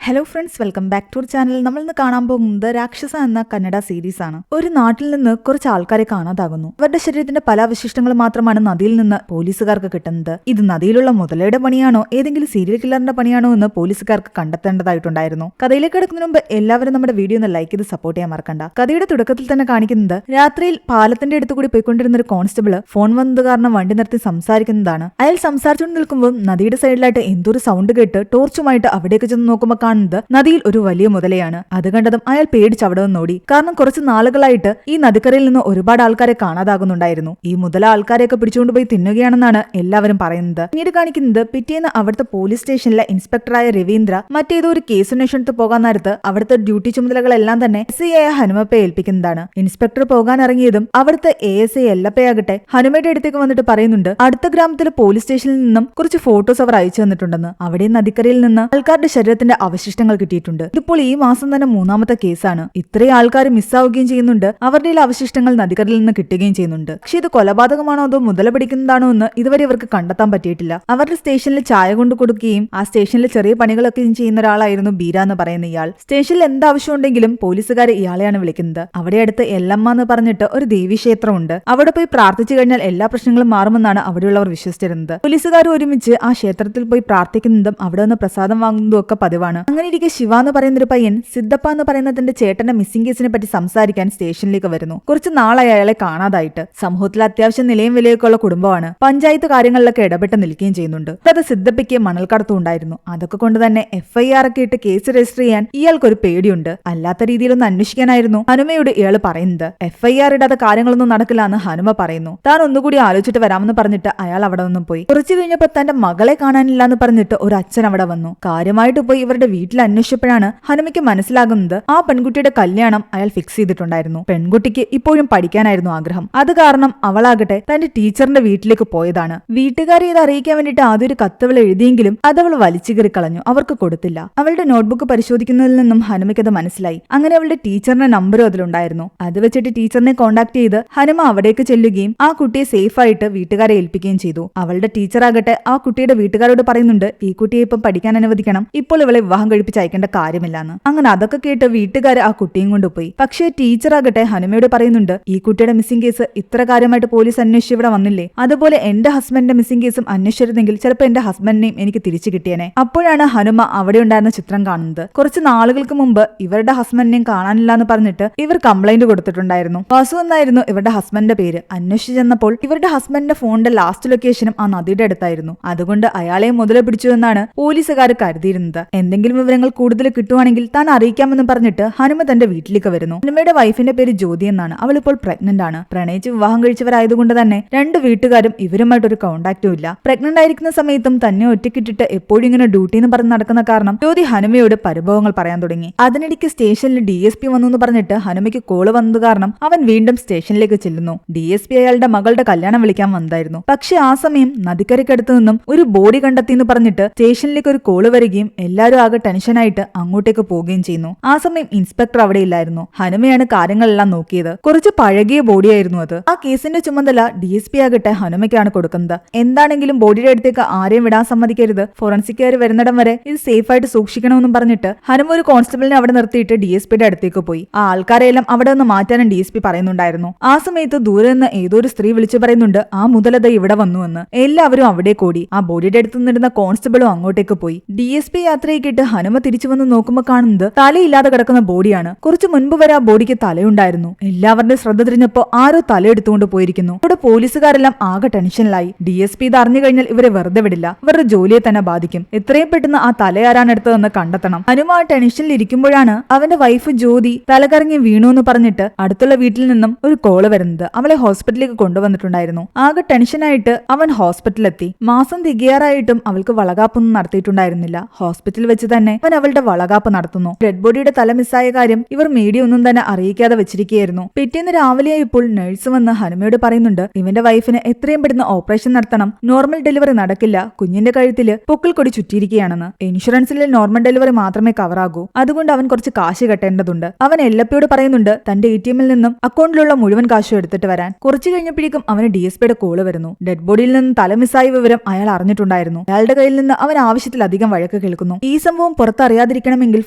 Hello friends, welcome back to channel. നമ്മൾ ഇന്ന് കാണാൻ പോകുന്നത് രാക്ഷസ എന്ന കന്നഡ സീരീസ് ആണ്. ഒരു നാട്ടിൽ നിന്ന് കുറച്ച് ആൾക്കാരെ കാണാതാകുന്നു. അവരുടെ ശരീരത്തിന്റെ പല അവശിഷ്ടങ്ങളും മാത്രമാണ് നദിയിൽ നിന്ന് പോലീസുകാർക്ക് കിട്ടുന്നത്. ഇത് നദിയിലുള്ള മുതലയുടെ പണിയാണോ ഏതെങ്കിലും സീരിയൽ കില്ലറിന്റെ പണിയാണോ എന്ന് പോലീസുകാർക്ക് കണ്ടെത്തേണ്ടതായിട്ടുണ്ടായിരുന്നു. കഥയിലേക്ക് കിടക്കുന്നതിന് മുമ്പ് എല്ലാവരും നമ്മുടെ വീഡിയോ ഒന്ന് ലൈക്ക് ചെയ്ത് സപ്പോർട്ട് ചെയ്യാൻ മറക്കണ്ട. കഥയുടെ തുടക്കത്തിൽ തന്നെ കാണിക്കുന്നത് രാത്രിയിൽ പാലത്തിന്റെ അടുത്ത് കൂടി പോയിക്കൊണ്ടിരുന്ന ഒരു കോൺസ്റ്റബിള് ഫോൺ വന്നത് കാരണം വണ്ടി നിർത്തി സംസാരിക്കുന്നതാണ്. അയാൾ സംസാരിച്ചുകൊണ്ട് നിൽക്കുമ്പോൾ നദിയുടെ സൈഡിലായിട്ട് എന്തൊരു സൗണ്ട് കേട്ട് ടോർച്ചുമായിട്ട് അവിടേക്ക് ചെന്ന് നോക്കുമ്പോൾ കാണുന്നത് നദിയിൽ ഒരു വലിയ മുതലയാണ്. അത് കണ്ടതും അയാൾ പേടിച്ച് അവിടെ നിന്നോടി. കാരണം കുറച്ച് നാളുകളായിട്ട് ഈ നദിക്കരയിൽ നിന്ന് ഒരുപാട് ആൾക്കാരെ കാണാതാകുന്നുണ്ടായിരുന്നു. ഈ മുതല ആൾക്കാരെയൊക്കെ പിടിച്ചുകൊണ്ടുപോയി തിന്നുകയാണെന്നാണ് എല്ലാവരും പറയുന്നത്. പിന്നീട് കാണിക്കുന്നത് പിറ്റേന്ന് അവിടുത്തെ പോലീസ് സ്റ്റേഷനിലെ ഇൻസ്പെക്ടറായ രവീന്ദ്ര മറ്റേതോ ഒരു കേസ് അന്വേഷണത്തിൽ പോകാൻ നേരത്ത് അവിടുത്തെ ഡ്യൂട്ടി ചുമതലകളെല്ലാം തന്നെ SI ആയ ഹനുമപ്പയെ ഏൽപ്പിക്കുന്നതാണ്. ഇൻസ്പെക്ടർ പോകാൻ ഇറങ്ങിയതും അവിടുത്തെ ASI എല്ലപ്പയാകട്ടെ ഹനുമയുടെ അടുത്തേക്ക് വന്നിട്ട് പറയുന്നുണ്ട് അടുത്ത ഗ്രാമത്തിലെ പോലീസ് സ്റ്റേഷനിൽ നിന്നും കുറച്ച് ഫോട്ടോസ് അവർ അയച്ചു തന്നിട്ടുണ്ടെന്ന്. അവിടെ നദിക്കരയിൽ നിന്ന് ആൾക്കാരുടെ ശരീരത്തിന്റെ അവശിഷ്ടങ്ങൾ കിട്ടിയിട്ടുണ്ട്. ഇതിപ്പോൾ ഈ മാസം തന്നെ 3ാമത്തെ കേസാണ്. ഇത്രയും ആൾക്കാർ മിസ്സാവുകയും ചെയ്യുന്നുണ്ട്. അവരുടെ അവശിഷ്ടങ്ങൾ നദിക്കരയിൽ നിന്ന് കിട്ടുകയും ചെയ്യുന്നുണ്ട്. പക്ഷെ ഇത് കൊലപാതകമാണോ അതോ മുതല പിടിക്കുന്നതാണോ എന്ന് ഇതുവരെ ഇവർക്ക് കണ്ടെത്താൻ പറ്റിയിട്ടില്ല. അവരുടെ സ്റ്റേഷനിൽ ചായ കൊണ്ട് കൊടുക്കുകയും ആ സ്റ്റേഷനിൽ ചെറിയ പണികളൊക്കെ ചെയ്യുന്ന ഒരാളായിരുന്നു ബീര എന്ന് പറയുന്ന ഇയാൾ. സ്റ്റേഷനിൽ എന്താവശ്യം ഉണ്ടെങ്കിലും പോലീസുകാരെ ഇയാളെയാണ് വിളിക്കുന്നത്. അവിടെ അടുത്ത് എല്ലമ്മ എന്ന് പറഞ്ഞിട്ട് ഒരു ദേവീക്ഷേത്രമുണ്ട്. അവിടെ പോയി പ്രാർത്ഥിച്ചു കഴിഞ്ഞാൽ എല്ലാ പ്രശ്നങ്ങളും മാറുമെന്നാണ് അവിടെയുള്ളവർ വിശ്വസിച്ചിരുന്നത്. പോലീസുകാർ ഒരുമിച്ച് ആ ക്ഷേത്രത്തിൽ പോയി പ്രാർത്ഥിക്കുന്നതും അവിടെ നിന്ന് പ്രസാദം വാങ്ങുന്നതും ഒക്കെ പതിവാണ്. അങ്ങനെ ഇരിക്കെ ശിവ എന്ന് പറയുന്ന ഒരു പയ്യൻ സിദ്ധപ്പ എന്ന് പറയുന്ന തന്റെ ചേട്ടന്റെ മിസ്സിംഗ് കേസിനെ പറ്റി സംസാരിക്കാൻ സ്റ്റേഷനിലേക്ക് വരുന്നു. കുറച്ച് നാളായി അയാളെ കാണാതായിട്ട്. സമൂഹത്തിൽ അത്യാവശ്യം നിലയും വിലയൊക്കെ ഉള്ള കുടുംബമാണ്. പഞ്ചായത്ത് കാര്യങ്ങളിലൊക്കെ ഇടപെട്ട് നിൽക്കുകയും ചെയ്യുന്നുണ്ട്. അത് സിദ്ധപ്പയ്ക്ക് മണൽക്കടത്തും ഉണ്ടായിരുന്നു. അതൊക്കെ കൊണ്ട് തന്നെ FIR ഒക്കെ ഇട്ട് കേസ് രജിസ്റ്റർ ചെയ്യാൻ ഇയാൾക്കൊരു പേടിയുണ്ട്. അല്ലാത്ത രീതിയിലൊന്ന് അന്വേഷിക്കാനായിരുന്നു ഹനുമയോട് ഇയാൾ പറയുന്നത്. FIR ഇടാത്ത കാര്യങ്ങളൊന്നും നടക്കില്ല എന്ന് ഹനുമ പറയുന്നു. താൻ ഒന്നുകൂടി ആലോചിച്ചിട്ട് വരാമെന്ന് പറഞ്ഞിട്ട് അയാൾ അവിടെ നിന്നും പോയി. കുറച്ചു കഴിഞ്ഞപ്പോൾ തന്റെ മകളെ കാണാനില്ല എന്ന് പറഞ്ഞിട്ട് ഒരു അച്ഛൻ അവിടെ വന്നു. കാര്യമായിട്ട് പോയി ഇവരുടെ വീട്ടിൽ അന്വേഷിച്ചപ്പോഴാണ് ഹനുമയ്ക്ക് മനസ്സിലാകുന്നത് ആ പെൺകുട്ടിയുടെ കല്യാണം അയാൾ ഫിക്സ് ചെയ്തിട്ടുണ്ടായിരുന്നു. പെൺകുട്ടിക്ക് ഇപ്പോഴും പഠിക്കാനായിരുന്നു ആഗ്രഹം. അത് കാരണം അവളാകട്ടെ തന്റെ ടീച്ചറിന്റെ വീട്ടിലേക്ക് പോയതാണ്. വീട്ടുകാരെ ഇത് അറിയിക്കാൻ വേണ്ടിയിട്ട് ആദ്യം ഒരു കത്തവൾ എഴുതിയെങ്കിലും അതവൾ വലിച്ചു കയറി കളഞ്ഞു. അവർക്ക് കൊടുത്തില്ല. അവളുടെ നോട്ട്ബുക്ക് പരിശോധിക്കുന്നതിൽ നിന്നും ഹനുമയ്ക്ക് അത് മനസ്സിലായി. അങ്ങനെ അവളുടെ ടീച്ചറിന്റെ നമ്പറും അതിലുണ്ടായിരുന്നു. അത് വെച്ചിട്ട് ടീച്ചറിനെ കോൺടാക്ട് ചെയ്ത് ഹനുമ അവിടേക്ക് ചെല്ലുകയും ആ കുട്ടിയെ സേഫ് ആയിട്ട് വീട്ടുകാരെ ഏൽപ്പിക്കുകയും ചെയ്തു. അവളുടെ ടീച്ചറാകട്ടെ ആ കുട്ടിയുടെ വീട്ടുകാരോട് പറയുന്നുണ്ട് ഈ കുട്ടിയെ ഇപ്പം പഠിക്കാൻ അനുവദിക്കണം, ഇപ്പോൾ ഇവളെ വിവാഹം കഴിപ്പിച്ച് അയക്കേണ്ട കാര്യമില്ലാന്ന്. അങ്ങനെ അതൊക്കെ കേട്ട് വീട്ടുകാർ ആ കുട്ടിയും കൊണ്ടുപോയി. പക്ഷേ ടീച്ചറാകട്ടെ ഹനുമയോട് പറയുന്നുണ്ട് ഈ കുട്ടിയുടെ മിസ്സിംഗ് കേസ് ഇത്ര കാര്യമായിട്ട് പോലീസ് അന്വേഷിച്ച് ഇവിടെ വന്നില്ലേ, അതുപോലെ എന്റെ ഹസ്ബൻഡിന്റെ മിസ്സിംഗ് കേസും അന്വേഷിച്ചിരുന്നെങ്കിൽ ചിലപ്പോൾ എന്റെ ഹസ്ബൻഡിനെയും എനിക്ക് തിരിച്ചു കിട്ടിയേനെ. അപ്പോഴാണ് ഹനുമ അവിടെ ഉണ്ടായിരുന്ന ചിത്രം കാണുന്നത്. കുറച്ച് നാളുകൾക്ക് മുമ്പ് ഇവരുടെ ഹസ്ബൻഡിനെയും കാണാനില്ല എന്ന് പറഞ്ഞിട്ട് ഇവർ കംപ്ലൈന്റ് കൊടുത്തിട്ടുണ്ടായിരുന്നു. വാസു എന്നായിരുന്നു ഇവരുടെ ഹസ്ബൻഡിന്റെ പേര്. അന്വേഷിച്ച് ചെന്നപ്പോൾ ഇവരുടെ ഹസ്ബൻഡിന്റെ ഫോണിന്റെ ലാസ്റ്റ് ലൊക്കേഷനും ആ നദിയുടെ അടുത്തായിരുന്നു. അതുകൊണ്ട് അയാളെ മുതല പിടിച്ചു എന്നാണ് പോലീസുകാർ കരുതിയിരുന്നത്. എന്തെങ്കിലും വിവരങ്ങൾ കൂടുതൽ കിട്ടുവാണെങ്കിൽ താൻ അറിയിക്കാമെന്ന് പറഞ്ഞിട്ട് ഹനുമ തന്റെ വീട്ടിലേക്ക് വരുന്നു. ഹനുമയുടെ വൈഫിന്റെ പേര് ജ്യോതി എന്നാണ്. അവൾ ഇപ്പോൾ പ്രഗ്നന്റ് ആണ്. പ്രണയിച്ച് വിവാഹം കഴിച്ചവരായതുകൊണ്ട് തന്നെ രണ്ട് വീട്ടുകാരും ഇവരുമായിട്ട് ഒരു കോണ്ടാക്റ്റും ഇല്ല. പ്രഗ്നന്റ് ആയിരിക്കുന്ന സമയത്തും തന്നെ ഒറ്റയ്ക്കിട്ടിട്ട് എപ്പോഴും ഇങ്ങനെ ഡ്യൂട്ടി എന്ന് പറഞ്ഞ് നടക്കുന്ന കാരണം ജ്യോതി ഹനുമയോട് പരിഭവങ്ങൾ പറയാൻ തുടങ്ങി. അതിനിടയ്ക്ക് സ്റ്റേഷനിൽ DSP വന്നു എന്ന് പറഞ്ഞിട്ട് ഹനുമയ്ക്ക് കോള് വന്നത് കാരണം അവൻ വീണ്ടും സ്റ്റേഷനിലേക്ക് ചെല്ലുന്നു. DSP അയാളുടെ മകളുടെ കല്യാണം വിളിക്കാൻ വന്നതായിരുന്നു. പക്ഷെ ആ സമയം നദിക്കരയ്ക്കടുത്ത് നിന്നും ഒരു ബോഡി കണ്ടെത്തി എന്ന് പറഞ്ഞിട്ട് സ്റ്റേഷനിലേക്ക് ഒരു കോള് വരികയും എല്ലാവരും ആകെ ടെൻഷനായിട്ട് അങ്ങോട്ടേക്ക് പോവുകയും ചെയ്യുന്നു. ആ സമയം ഇൻസ്പെക്ടർ അവിടെ ഇല്ലായിരുന്നു. ഹനുമയാണ് കാര്യങ്ങളെല്ലാം നോക്കിയത്. കുറച്ച് പഴകിയ ബോഡിയായിരുന്നു അത്. ആ കേസിന്റെ ചുമതല DSP ആകട്ടെ ഹനുമയ്ക്കാണ് കൊടുക്കുന്നത്. എന്താണെങ്കിലും ബോഡിയുടെ അടുത്തേക്ക് ആരെയും വിടാൻ സമ്മതിക്കരുത്, ഫോറൻസിക്കുകാർ വരുന്നിടം വരെ ഇത് സേഫ് ആയിട്ട് സൂക്ഷിക്കണമെന്നും പറഞ്ഞിട്ട് ഹനുമ ഒരു കോൺസ്റ്റബിളിനെ അവിടെ നിർത്തിയിട്ട് DSPയുടെ അടുത്തേക്ക് പോയി. ആ ആൾക്കാരെല്ലാം അവിടെ നിന്ന് മാറ്റാനും DSP പറയുന്നുണ്ടായിരുന്നു. ആ സമയത്ത് ദൂരെ നിന്ന് ഏതോ ഒരു സ്ത്രീ വിളിച്ചു പറയുന്നുണ്ട് ആ മുതലത ഇവിടെ വന്നുവെന്ന്. എല്ലാവരും അവിടെ കൂടി. ആ ബോഡിയുടെ അടുത്ത് നിന്നിരുന്ന കോൺസ്റ്റബിളും അങ്ങോട്ടേക്ക് പോയി. DSP യാത്രയ്ക്കിട്ട് ഹനുമ തിരിച്ചു വന്ന് നോക്കുമ്പോൾ കാണുന്നത് തലയില്ലാതെ കിടക്കുന്ന ബോഡിയാണ്. കുറച്ചു മുൻപ് വരെ ആ ബോഡിക്ക് തലയുണ്ടായിരുന്നു. എല്ലാവരുടെയും ശ്രദ്ധ തിരിഞ്ഞപ്പോ ആരോ തലയെടുത്തുകൊണ്ട് പോയിരിക്കുന്നു. ഇവിടെ പോലീസുകാരെല്ലാം ആകെ ടെൻഷനിലായി. DSP ഇത് അറിഞ്ഞു കഴിഞ്ഞാൽ ഇവരെ വെറുതെ വിടില്ല. ഇവരുടെ ജോലിയെ തന്നെ ബാധിക്കും. എത്രയും പെട്ടെന്ന് ആ തലയാരാണ് എടുത്തതെന്ന് കണ്ടെത്തണം. ഹനുമ ആ ടെൻഷനിൽ ഇരിക്കുമ്പോഴാണ് അവന്റെ വൈഫ് ജ്യോതി തലകറങ്ങി വീണു എന്ന് പറഞ്ഞിട്ട് അടുത്തുള്ള വീട്ടിൽ നിന്നും ഒരു കോള് വരുന്നത്. അവളെ ഹോസ്പിറ്റലിലേക്ക് കൊണ്ടുവന്നിട്ടുണ്ടായിരുന്നു. ആകെ ടെൻഷനായിട്ട് അവൻ ഹോസ്പിറ്റലിലെത്തി. മാസം തികയാറായിട്ടും അവൾക്ക് വളകാപ്പൊന്നും നടത്തിയിട്ടുണ്ടായിരുന്നില്ല. ഹോസ്പിറ്റലിൽ വെച്ച് തന്നെ അവൻ അവളുടെ വളകാപ്പ് നടത്തുന്നു. ഡെഡ് ബോഡിയുടെ തല മിസ്സായ കാര്യം ഇവർ മീഡിയ ഒന്നും തന്നെ അറിയിക്കാതെ വെച്ചിരിക്കുകയായിരുന്നു. പിറ്റേന്ന് രാവിലെയായപ്പോൾ നഴ്സ് വന്ന് ഹനുമയോട് പറയുന്നുണ്ട് ഇവന്റെ വൈഫിന് എത്രയും പെട്ടെന്ന് ഓപ്പറേഷൻ നടത്തണം, നോർമൽ ഡെലിവറി നടക്കില്ല, കുഞ്ഞിന്റെ കഴുത്തിൽ പൊക്കിൾ കൊടി ചുറ്റിയിരിക്കുകയാണെന്ന്. ഇൻഷുറൻസിൽ നോർമൽ ഡെലിവറി മാത്രമേ കവറാകൂ, അതുകൊണ്ട് അവൻ കുറച്ച് കാശ് കെട്ടേണ്ടതുണ്ട്. അവൻ എല്ലപ്പയോട് പറയുന്നുണ്ട് തന്റെ ATM നിന്നും അക്കൗണ്ടിലുള്ള മുഴുവൻ കാശും എടുത്തിട്ട് വരാൻ. കുറച്ചു കഴിഞ്ഞപ്പോഴേക്കും അവന് DSPയുടെ കോള് വരുന്നു. ഡെഡ് ബോഡിയിൽ നിന്ന് തല മിസ്സായ വിവരം അയാൾ അറിഞ്ഞിട്ടുണ്ടായിരുന്നു. അയാളുടെ കയ്യിൽ നിന്ന് അവൻ ആവശ്യത്തിലധികം വഴക്ക് കേൾക്കുന്നു. ഈ സംഭവം പുറത്തറിയാതിരിക്കണമെങ്കിൽ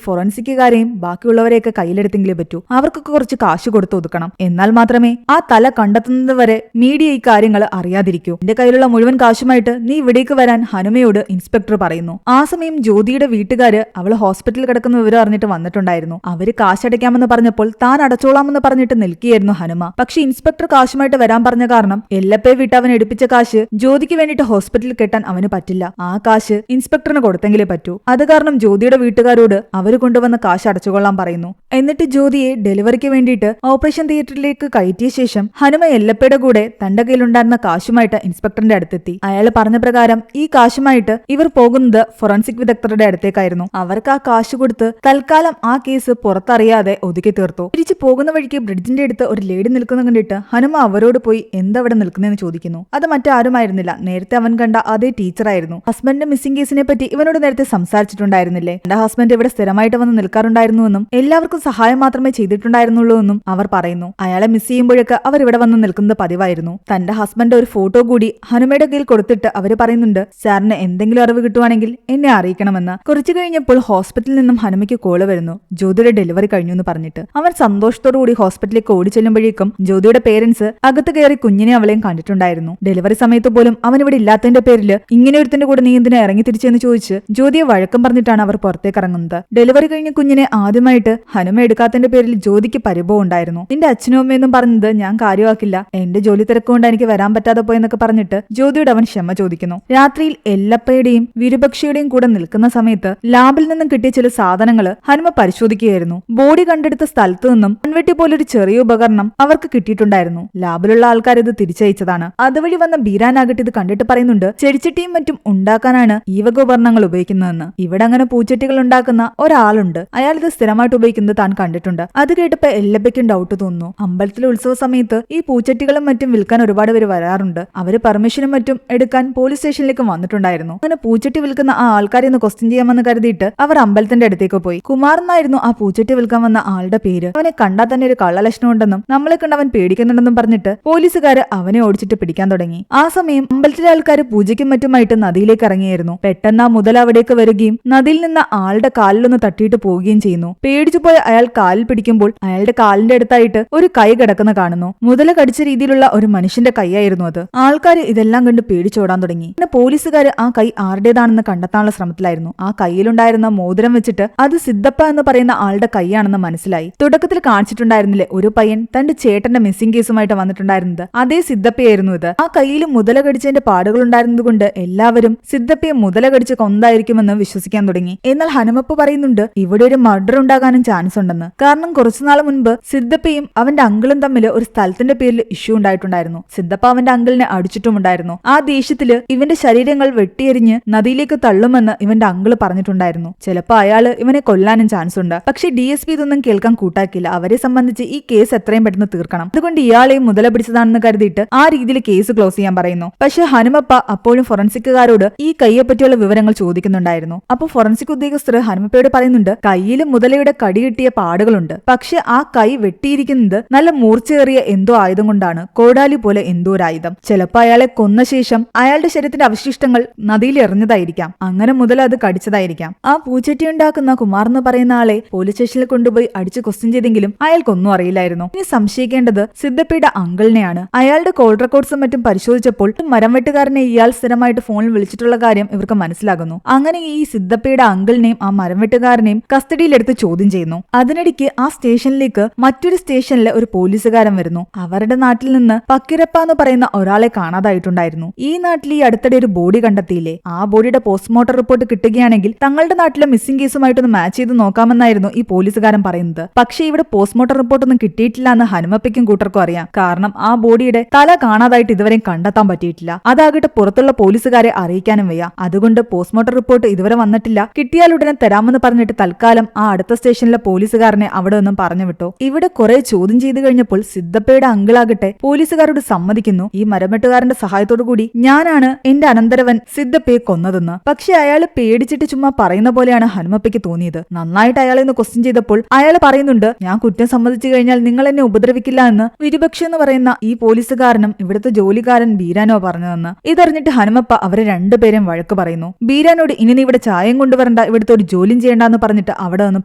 ഫോറൻസിക്കുകാരെയും ബാക്കിയുള്ളവരെയൊക്കെ കയ്യിലെടുത്തെങ്കിലേ പറ്റൂ. അവർക്കൊക്കെ കുറച്ച് കാശ് കൊടുത്ത് ഒതുക്കണം. എന്നാൽ മാത്രമേ ആ തല കണ്ടെത്തുന്നത് വരെ മീഡിയ ഈ കാര്യങ്ങൾ അറിയാതിരിക്കൂ. എന്റെ കയ്യിലുള്ള മുഴുവൻ കാശുമായിട്ട് നീ ഇവിടേക്ക് വരാൻ ഹനുമയോട് ഇൻസ്പെക്ടർ പറയുന്നു. ആ സമയം ജ്യോതിയുടെ വീട്ടുകാര് അവള് ഹോസ്പിറ്റലിൽ കിടക്കുന്ന വിവരം അറിഞ്ഞിട്ട് വന്നിട്ടുണ്ടായിരുന്നു. അവര് കാശടയ്ക്കാമെന്ന് പറഞ്ഞപ്പോൾ താൻ അടച്ചോളാമെന്ന് പറഞ്ഞിട്ട് നിൽക്കുകയായിരുന്നു ഹനുമ. പക്ഷെ ഇൻസ്പെക്ടർ കാശുമായിട്ട് വരാൻ പറഞ്ഞ കാരണം എല്ലപ്പേ വിട്ട് അവൻ എടുപ്പിച്ച കാശ് ജ്യോതിക്ക് വേണ്ടിയിട്ട് ഹോസ്പിറ്റലിൽ കെട്ടാൻ അവന് പറ്റില്ല. ആ കാശ് ഇൻസ്പെക്ടറിന് കൊടുത്തെങ്കിലേ പറ്റൂ. അത് കാരണം ജ്യോതിയുടെ വീട്ടുകാരോട് അവര് കൊണ്ടുവന്ന കാശ് അടച്ചുകൊള്ളാൻ പറയുന്നു. എന്നിട്ട് ജ്യോതിയെ ഡെലിവറിക്ക് വേണ്ടിയിട്ട് ഓപ്പറേഷൻ തിയേറ്ററിലേക്ക് കയറ്റിയ ശേഷം ഹനുമ എല്ലപ്പയുടെ കൂടെ തന്റെ കയ്യിലുണ്ടായിരുന്ന കാശുമായിട്ട് ഇൻസ്പെക്ടറിന്റെ അടുത്തെത്തി. അയാൾ പറഞ്ഞ പ്രകാരം ഈ കാശുമായിട്ട് ഇവർ പോകുന്നത് ഫോറൻസിക് വിദഗ്ധരുടെ അടുത്തേക്കായിരുന്നു. അവർക്ക് ആ കാശ് കൊടുത്ത് തൽക്കാലം ആ കേസ് പുറത്തറിയാതെ ഒതുക്കി തീർത്തു. തിരിച്ചു പോകുന്ന വഴിക്ക് ബ്രിഡ്ജിന്റെ അടുത്ത് ഒരു ലേഡി നിൽക്കുന്ന കണ്ടിട്ട് ഹനുമ അവരോട് പോയി എന്തവിടെ നിൽക്കുന്നതെന്ന് ചോദിക്കുന്നു. അത് മറ്റാരുമായിരുന്നില്ല, നേരത്തെ അവൻ കണ്ട അതേ ടീച്ചറായിരുന്നു. ഹസ്ബൻഡിന്റെ മിസ്സിംഗ് കേസിനെ പറ്റി ഇവനോട് നേരത്തെ സംസാരിച്ചിട്ടുണ്ടായിരുന്നില്ലേ? എന്റെ ഹസ്ബൻഡ് ഇവിടെ സ്ഥിരമായിട്ട് വന്ന് നിൽക്കാറുണ്ടായിരുന്നുവെന്നും എല്ലാവർക്കും സഹായം മാത്രമേ ചെയ്തിട്ടുണ്ടായിരുന്നുള്ളൂ എന്നും അവർ പറയുന്നു. അയാളെ മിസ് ചെയ്യുമ്പോഴൊക്കെ അവർ ഇവിടെ വന്ന് നിൽക്കുന്നത് പതിവായിരുന്നു. തന്റെ ഹസ്ബൻഡ് ഒരു ഫോട്ടോ കൂടി ഹനുമയുടെ കയ്യിൽ കൊടുത്തിട്ട് അവര് പറയുന്നുണ്ട്, സാറിന് എന്തെങ്കിലും അറിവ് കിട്ടുവാണെങ്കിൽ എന്നെ അറിയിക്കണമെന്ന്. കുറച്ചു കഴിഞ്ഞപ്പോൾ ഹോസ്പിറ്റലിൽ നിന്നും ഹനുമയ്ക്ക് കോള് വരുന്നു. ജ്യോതിയുടെ ഡെലിവറി കഴിഞ്ഞു എന്ന് പറഞ്ഞിട്ട് അവൻ സന്തോഷത്തോടുകൂടി ഹോസ്പിറ്റലിലേക്ക് ഓടി ചെല്ലുമ്പോഴേക്കും ജ്യോതിയുടെ പേരൻസ് അകത്ത് കയറി കുഞ്ഞിനെ അവളെയും കണ്ടിട്ടുണ്ടായിരുന്നു. ഡെലിവറി സമയത്ത് പോലും അവൻ ഇവിടെ ഇല്ലാത്തതിന്റെ പേരിൽ ഇങ്ങനെ ഒരുത്തിന്റെ കൂടെ നീ എന്തിനാ ഇറങ്ങി തിരിച്ചെന്ന് ചോദിച്ച് ജ്യോതിയെ വഴക്കം പറഞ്ഞിട്ടാണ് അവർ പുറത്തേക്ക് ഇറങ്ങുന്നത്. ഡെലിവറി കഴിഞ്ഞ കുഞ്ഞിനെ ആദ്യമായിട്ട് ഹനുമ എടുക്കാത്തതിന്റെ പേരിൽ ജ്യോതിക്ക് പരിഭവം ഉണ്ടായിരുന്നു. നിന്റെ അച്ഛനും അമ്മയെന്നും പറഞ്ഞത് ഞാൻ കാര്യമാക്കില്ല, എന്റെ ജോലി തിരക്കുകൊണ്ട് എനിക്ക് വരാൻ പറ്റാതെ പോയെന്നൊക്കെ പറഞ്ഞിട്ട് ജ്യോതിയോട് അവൻ ക്ഷമ ചോദിക്കുന്നു. രാത്രിയിൽ എല്ലപ്പയുടെയും വിരുപക്ഷിയുടെയും കൂടെ നിൽക്കുന്ന സമയത്ത് ലാബിൽ നിന്നും കിട്ടിയ ചില സാധനങ്ങൾ ഹനുമ പരിശോധിക്കുകയായിരുന്നു. ബോഡി കണ്ടെടുത്ത സ്ഥലത്തു നിന്നും മൺവെട്ടി പോലൊരു ചെറിയ ഉപകരണം അവർക്ക് കിട്ടിയിട്ടുണ്ടായിരുന്നു. ലാബിലുള്ള ആൾക്കാർ ഇത് തിരിച്ചയച്ചതാണ്. അതുവഴി വന്ന ബീരാനാകട്ടെ ഇത് കണ്ടിട്ട് പറയുന്നുണ്ട്, ചെടിച്ചട്ടിയും മറ്റും ഉണ്ടാക്കാനാണ് ഈ വക ഉപകരണങ്ങൾ ഉപയോഗിക്കുന്നതെന്ന്. ഇവിടെ അങ്ങനെ പൂച്ചട്ടികൾ ഉണ്ടാക്കുന്ന ഒരാളുണ്ട്, അയാൾ ഇത് സ്ഥിരമായിട്ട് ഉപയോഗിക്കുന്നത് താൻ കണ്ടിട്ടുണ്ട്. അത് കേട്ടപ്പോ എല്ലപ്പയ്ക്കും ഡൗട്ട് തോന്നുന്നു. അമ്പലത്തിലെ ഉത്സവ സമയത്ത് ഈ പൂച്ചട്ടികളും മറ്റും വിൽക്കാൻ ഒരുപാട് പേര് വരാറുണ്ട്. അവര് പെർമിഷനും മറ്റും എടുക്കാൻ പോലീസ് സ്റ്റേഷനിലേക്ക് വന്നിട്ടുണ്ടായിരുന്നു. അങ്ങനെ പൂച്ചട്ടി വിൽക്കുന്ന ആ ആൾക്കാരെ ഒന്ന് ക്വസ്റ്റ്യൻ ചെയ്യാമെന്ന് കരുതിയിട്ട് അവർ അമ്പലത്തിന്റെ അടുത്തേക്ക് പോയി. കുമാർ എന്നായിരുന്നു ആ പൂച്ചട്ടി വിൽക്കാൻ വന്ന ആളുടെ പേര്. അവനെ കണ്ടാൽ തന്നെ ഒരു കള്ളലക്ഷണം ഉണ്ടെന്നും നമ്മളെ കണ്ട് അവൻ പേടിക്കുന്നുണ്ടെന്നും പറഞ്ഞിട്ട് പോലീസുകാര് അവനെ ഓടിച്ചിട്ട് പിടിക്കാൻ തുടങ്ങി. ആ സമയം അമ്പലത്തിലെ ആൾക്കാർ പൂജയ്ക്കും മറ്റുമായിട്ട് നദിയിലേക്ക് ഇറങ്ങിയായിരുന്നു. പെട്ടെന്ന് ആ മുതൽ അവിടേക്ക് വരികയും നദിയിൽ നിന്ന് ആളുടെ കാലിലൊന്ന് തട്ടിയിട്ട് പോവുകയും ചെയ്യുന്നു. പേടിച്ചു പോയ അയാൾ കാലിൽ പിടിക്കുമ്പോൾ അയാളുടെ കാലിന്റെ അടുത്തായിട്ട് ഒരു കൈ കിടക്കുന്ന കാണുന്നു. മുതല കടിച്ച രീതിയിലുള്ള ഒരു മനുഷ്യന്റെ കൈയായിരുന്നു അത്. ആൾക്കാർ ഇതെല്ലാം കണ്ട് പേടിച്ചോടാൻ തുടങ്ങി. പിന്നെ പോലീസുകാർ ആ കൈ ആരുടേതാണെന്ന് കണ്ടെത്താനുള്ള ശ്രമത്തിലായിരുന്നു. ആ കയ്യിലുണ്ടായിരുന്ന മോതിരം വെച്ചിട്ട് അത് സിദ്ധപ്പ എന്ന് പറയുന്ന ആളുടെ കൈയാണെന്ന് മനസ്സിലായി. തുടക്കത്തിൽ കാണിച്ചിട്ടുണ്ടായിരുന്നില്ലേ ഒരു പയ്യൻ തന്റെ ചേട്ടന്റെ മിസ്സിംഗ് കേസുമായിട്ട് വന്നിട്ടുണ്ടായിരുന്നത്, അതേ സിദ്ധപ്പയായിരുന്നു ഇത്. ആ കയ്യിൽ മുതല കടിച്ചതിന്റെ പാടുകൾ ഉണ്ടായിരുന്നത് കൊണ്ട് എല്ലാവരും സിദ്ധപ്പയെ മുതല കടിച്ച് കൊന്നായിരിക്കുമെന്ന് വിശ്വസിക്കാൻ തുടങ്ങി. എന്നാൽ ഹനുമപ്പ പറയുന്നുണ്ട് ഇവിടെ ഒരു മർഡർ ഉണ്ടാകാനും ചാൻസ് ഉണ്ടെന്ന്. കാരണം കുറച്ചുനാൾ മുൻപ് സിദ്ധപ്പയും അവന്റെ അങ്കിളും തമ്മിൽ ഒരു സ്ഥലത്തിന്റെ പേരിൽ ഇഷ്യൂ ഉണ്ടായിട്ടുണ്ടായിരുന്നു. സിദ്ധപ്പ അവന്റെ അങ്കിളിനെ അടിച്ചിട്ടുമുണ്ടായിരുന്നു. ആ ദേഷ്യത്തില് ഇവന്റെ ശരീരങ്ങൾ വെട്ടിയെറിഞ്ഞ് നദിയിലേക്ക് തള്ളുമെന്ന് ഇവന്റെ അങ്കിള് പറഞ്ഞിട്ടുണ്ടായിരുന്നു. ചിലപ്പോ അയാള് ഇവനെ കൊല്ലാനും ചാൻസ് ഉണ്ട്. പക്ഷെ DSP ഇതൊന്നും കേൾക്കാൻ കൂട്ടാക്കില്ല. അവരെ സംബന്ധിച്ച് ഈ കേസ് എത്രയും പെട്ടെന്ന് തീർക്കണം. അതുകൊണ്ട് ഇയാളെയും മുതല പിടിച്ചതാണെന്ന് കരുതിയിട്ട് ആ രീതിയിൽ കേസ് ക്ലോസ് ചെയ്യാൻ പറയുന്നു. പക്ഷെ ഹനുമപ്പ അപ്പോഴും ഫോറൻസിക്കുകാരോട് ഈ കൈയെ പറ്റിയുള്ള വിവരങ്ങൾ ചോദിക്കുന്നുണ്ടായിരുന്നു. അപ്പൊ ഫോറൻസിക് ഉദ്യോഗസ്ഥർ ഹനുമപ്പയോട് പറയുന്നുണ്ട്, കയ്യിൽ മുതലയുടെ കടി കിട്ടിയ പാടുകളുണ്ട്. പക്ഷെ ആ കൈ വെട്ടിയിരിക്കുന്നത് നല്ല മൂർച്ചയേറിയ എന്തോ ആയുധം കൊണ്ടാണ്, കോടാലി പോലെ എന്തോ ഒരു ആയുധം. ചിലപ്പോ അയാളെ കൊന്ന ശേഷം അയാളുടെ ശരീരത്തിന്റെ അവശിഷ്ടങ്ങൾ നദിയിൽ എറിഞ്ഞതായിരിക്കാം. അങ്ങനെ മുതൽ അത് കടിച്ചതായിരിക്കാം. ആ പൂച്ചട്ടി ഉണ്ടാക്കുന്ന കുമാർ എന്ന് പറയുന്ന ആളെ പോലീസ് സ്റ്റേഷനിൽ കൊണ്ടുപോയി അടിച്ച് ക്വസ്റ്റ്യൻ ചെയ്തെങ്കിലും അയാൾക്കൊന്നും അറിയില്ലായിരുന്നു. ഇനി സംശയിക്കേണ്ടത് സിദ്ധപ്പയുടെ അങ്കിളിനെയാണ്. അയാളുടെ കോൾ റെക്കോർഡ്സും മറ്റും പരിശോധിച്ചപ്പോൾ മരം വെട്ടുകാരനെ ഇയാൾ സ്ഥിരമായിട്ട് ഫോണിൽ വിളിച്ചിട്ടുള്ള കാര്യം ഇവർക്ക് മനസ്സിലാകുന്നു. അങ്ങനെ ഈ സിദ്ധപ്പയുടെ അങ്കിളിനെയും ആ മരം വെട്ടുകാരനെയും കസ്റ്റഡിയിലെടുത്ത് ചോദ്യം ചെയ്യുന്നു. അതിനിടയ്ക്ക് ആ സ്റ്റേഷനിലേക്ക് മറ്റൊരു സ്റ്റേഷനിലെ ഒരു പോലീസുകാരൻ വരുന്നു. അവരുടെ നാട്ടിൽ നിന്ന് പക്കിരപ്പ എന്ന് പറയുന്ന ഒരാളെ കാണാതായിട്ടുണ്ടായിരുന്നു. ഈ നാട്ടിൽ ഈ അടുത്തിടെ ഒരു ബോഡി കണ്ടെത്തിയില്ലേ, ആ ബോഡിയുടെ പോസ്റ്റ്മോർട്ടം റിപ്പോർട്ട് കിട്ടുകയാണെങ്കിൽ തങ്ങളുടെ നാട്ടിലെ മിസ്സിംഗ് കേസുമായിട്ടൊന്ന് മാച്ച് ചെയ്ത് നോക്കാമെന്നായിരുന്നു ഈ പോലീസുകാരൻ പറയുന്നത്. പക്ഷേ ഇവിടെ പോസ്റ്റ്മോർട്ടം റിപ്പോർട്ടൊന്നും കിട്ടിയിട്ടില്ല എന്ന് ഹനുമപ്പയ്ക്കും കൂട്ടർക്കും അറിയാം. കാരണം ആ ബോഡിയുടെ തല കാണാതായിട്ട് ഇതുവരെയും കണ്ടെത്താൻ പറ്റിയിട്ടില്ല. അതാകട്ടെ പുറത്തുള്ള പോലീസുകാരെ അറിയിക്കാനും വയ്യ. അതുകൊണ്ട് പോസ്റ്റ്മോർട്ടം റിപ്പോർട്ട് ഇതുവരെ വന്നിട്ടില്ല, കിട്ടിയാൽ ഉടനെ തരാമെന്ന് പറഞ്ഞിട്ട് തൽക്കാലം ആ അടുത്ത സ്റ്റേഷനിലെ പോലീസുകാരനെ അവിടെ നിന്നും പറഞ്ഞു വിട്ടു. ഇവിടെ കുറെ ചോദ്യം ചെയ്തു കഴിഞ്ഞപ്പോൾ സിദ്ധപ്പയുടെ അങ്കിളാകട്ടെ പോലീസുകാരോട് സമ്മതിക്കുന്നു, ഈ മരമെട്ടുകാരന്റെ സഹായത്തോടു കൂടി ഞാനാണ് എന്റെ അനന്തരവൻ സിദ്ധപ്പയെ കൊന്നതെന്ന്. പക്ഷെ അയാൾ പേടിച്ചിട്ട് ചുമ്മാ പറയുന്ന പോലെയാണ് ഹനുമപ്പയ്ക്ക് തോന്നിയത്. നന്നായിട്ട് അയാളെ ഒന്ന് ക്വസ്റ്റ്യൻ ചെയ്തപ്പോൾ അയാൾ പറയുന്നുണ്ട്, ഞാൻ കുറ്റം സമ്മതിച്ചു കഴിഞ്ഞാൽ നിങ്ങൾ എന്നെ ഉപദ്രവിക്കില്ല എന്ന് വിരുപക്ഷി എന്ന് പറയുന്ന ഈ പോലീസുകാരനും ഇവിടുത്തെ ജോലിക്കാരൻ ബീരാനോ പറഞ്ഞതെന്ന്. ഇതറിഞ്ഞിട്ട് ഹനുമപ്പ അവരെ രണ്ടുപേരും വഴക്ക് പറയുന്നു. ബീരാനോട് ഇനി നീ ഇവിടെ ചായം കൊണ്ടുവരണ്ട, ഇവിടുത്തെ ഒരു ജോലിയും ചെയ്യേണ്ടെന്ന് പറഞ്ഞിട്ട് അവിടെ നിന്ന്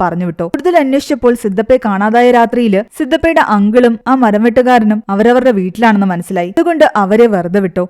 പറഞ്ഞു വിട്ടു. കൂടുതൽ അന്വേഷിച്ചപ്പോൾ സിദ്ധപ്പയെ കാണാതായ രാത്രിയിൽ സിദ്ധപ്പയുടെ അങ്കിളും ആ മരം വെട്ടുകാരനും അവരവരുടെ വീട്ടിലാണെന്ന് മനസ്സിലായി. അതുകൊണ്ട് അവരെ വെറുതെ വിട്ടു.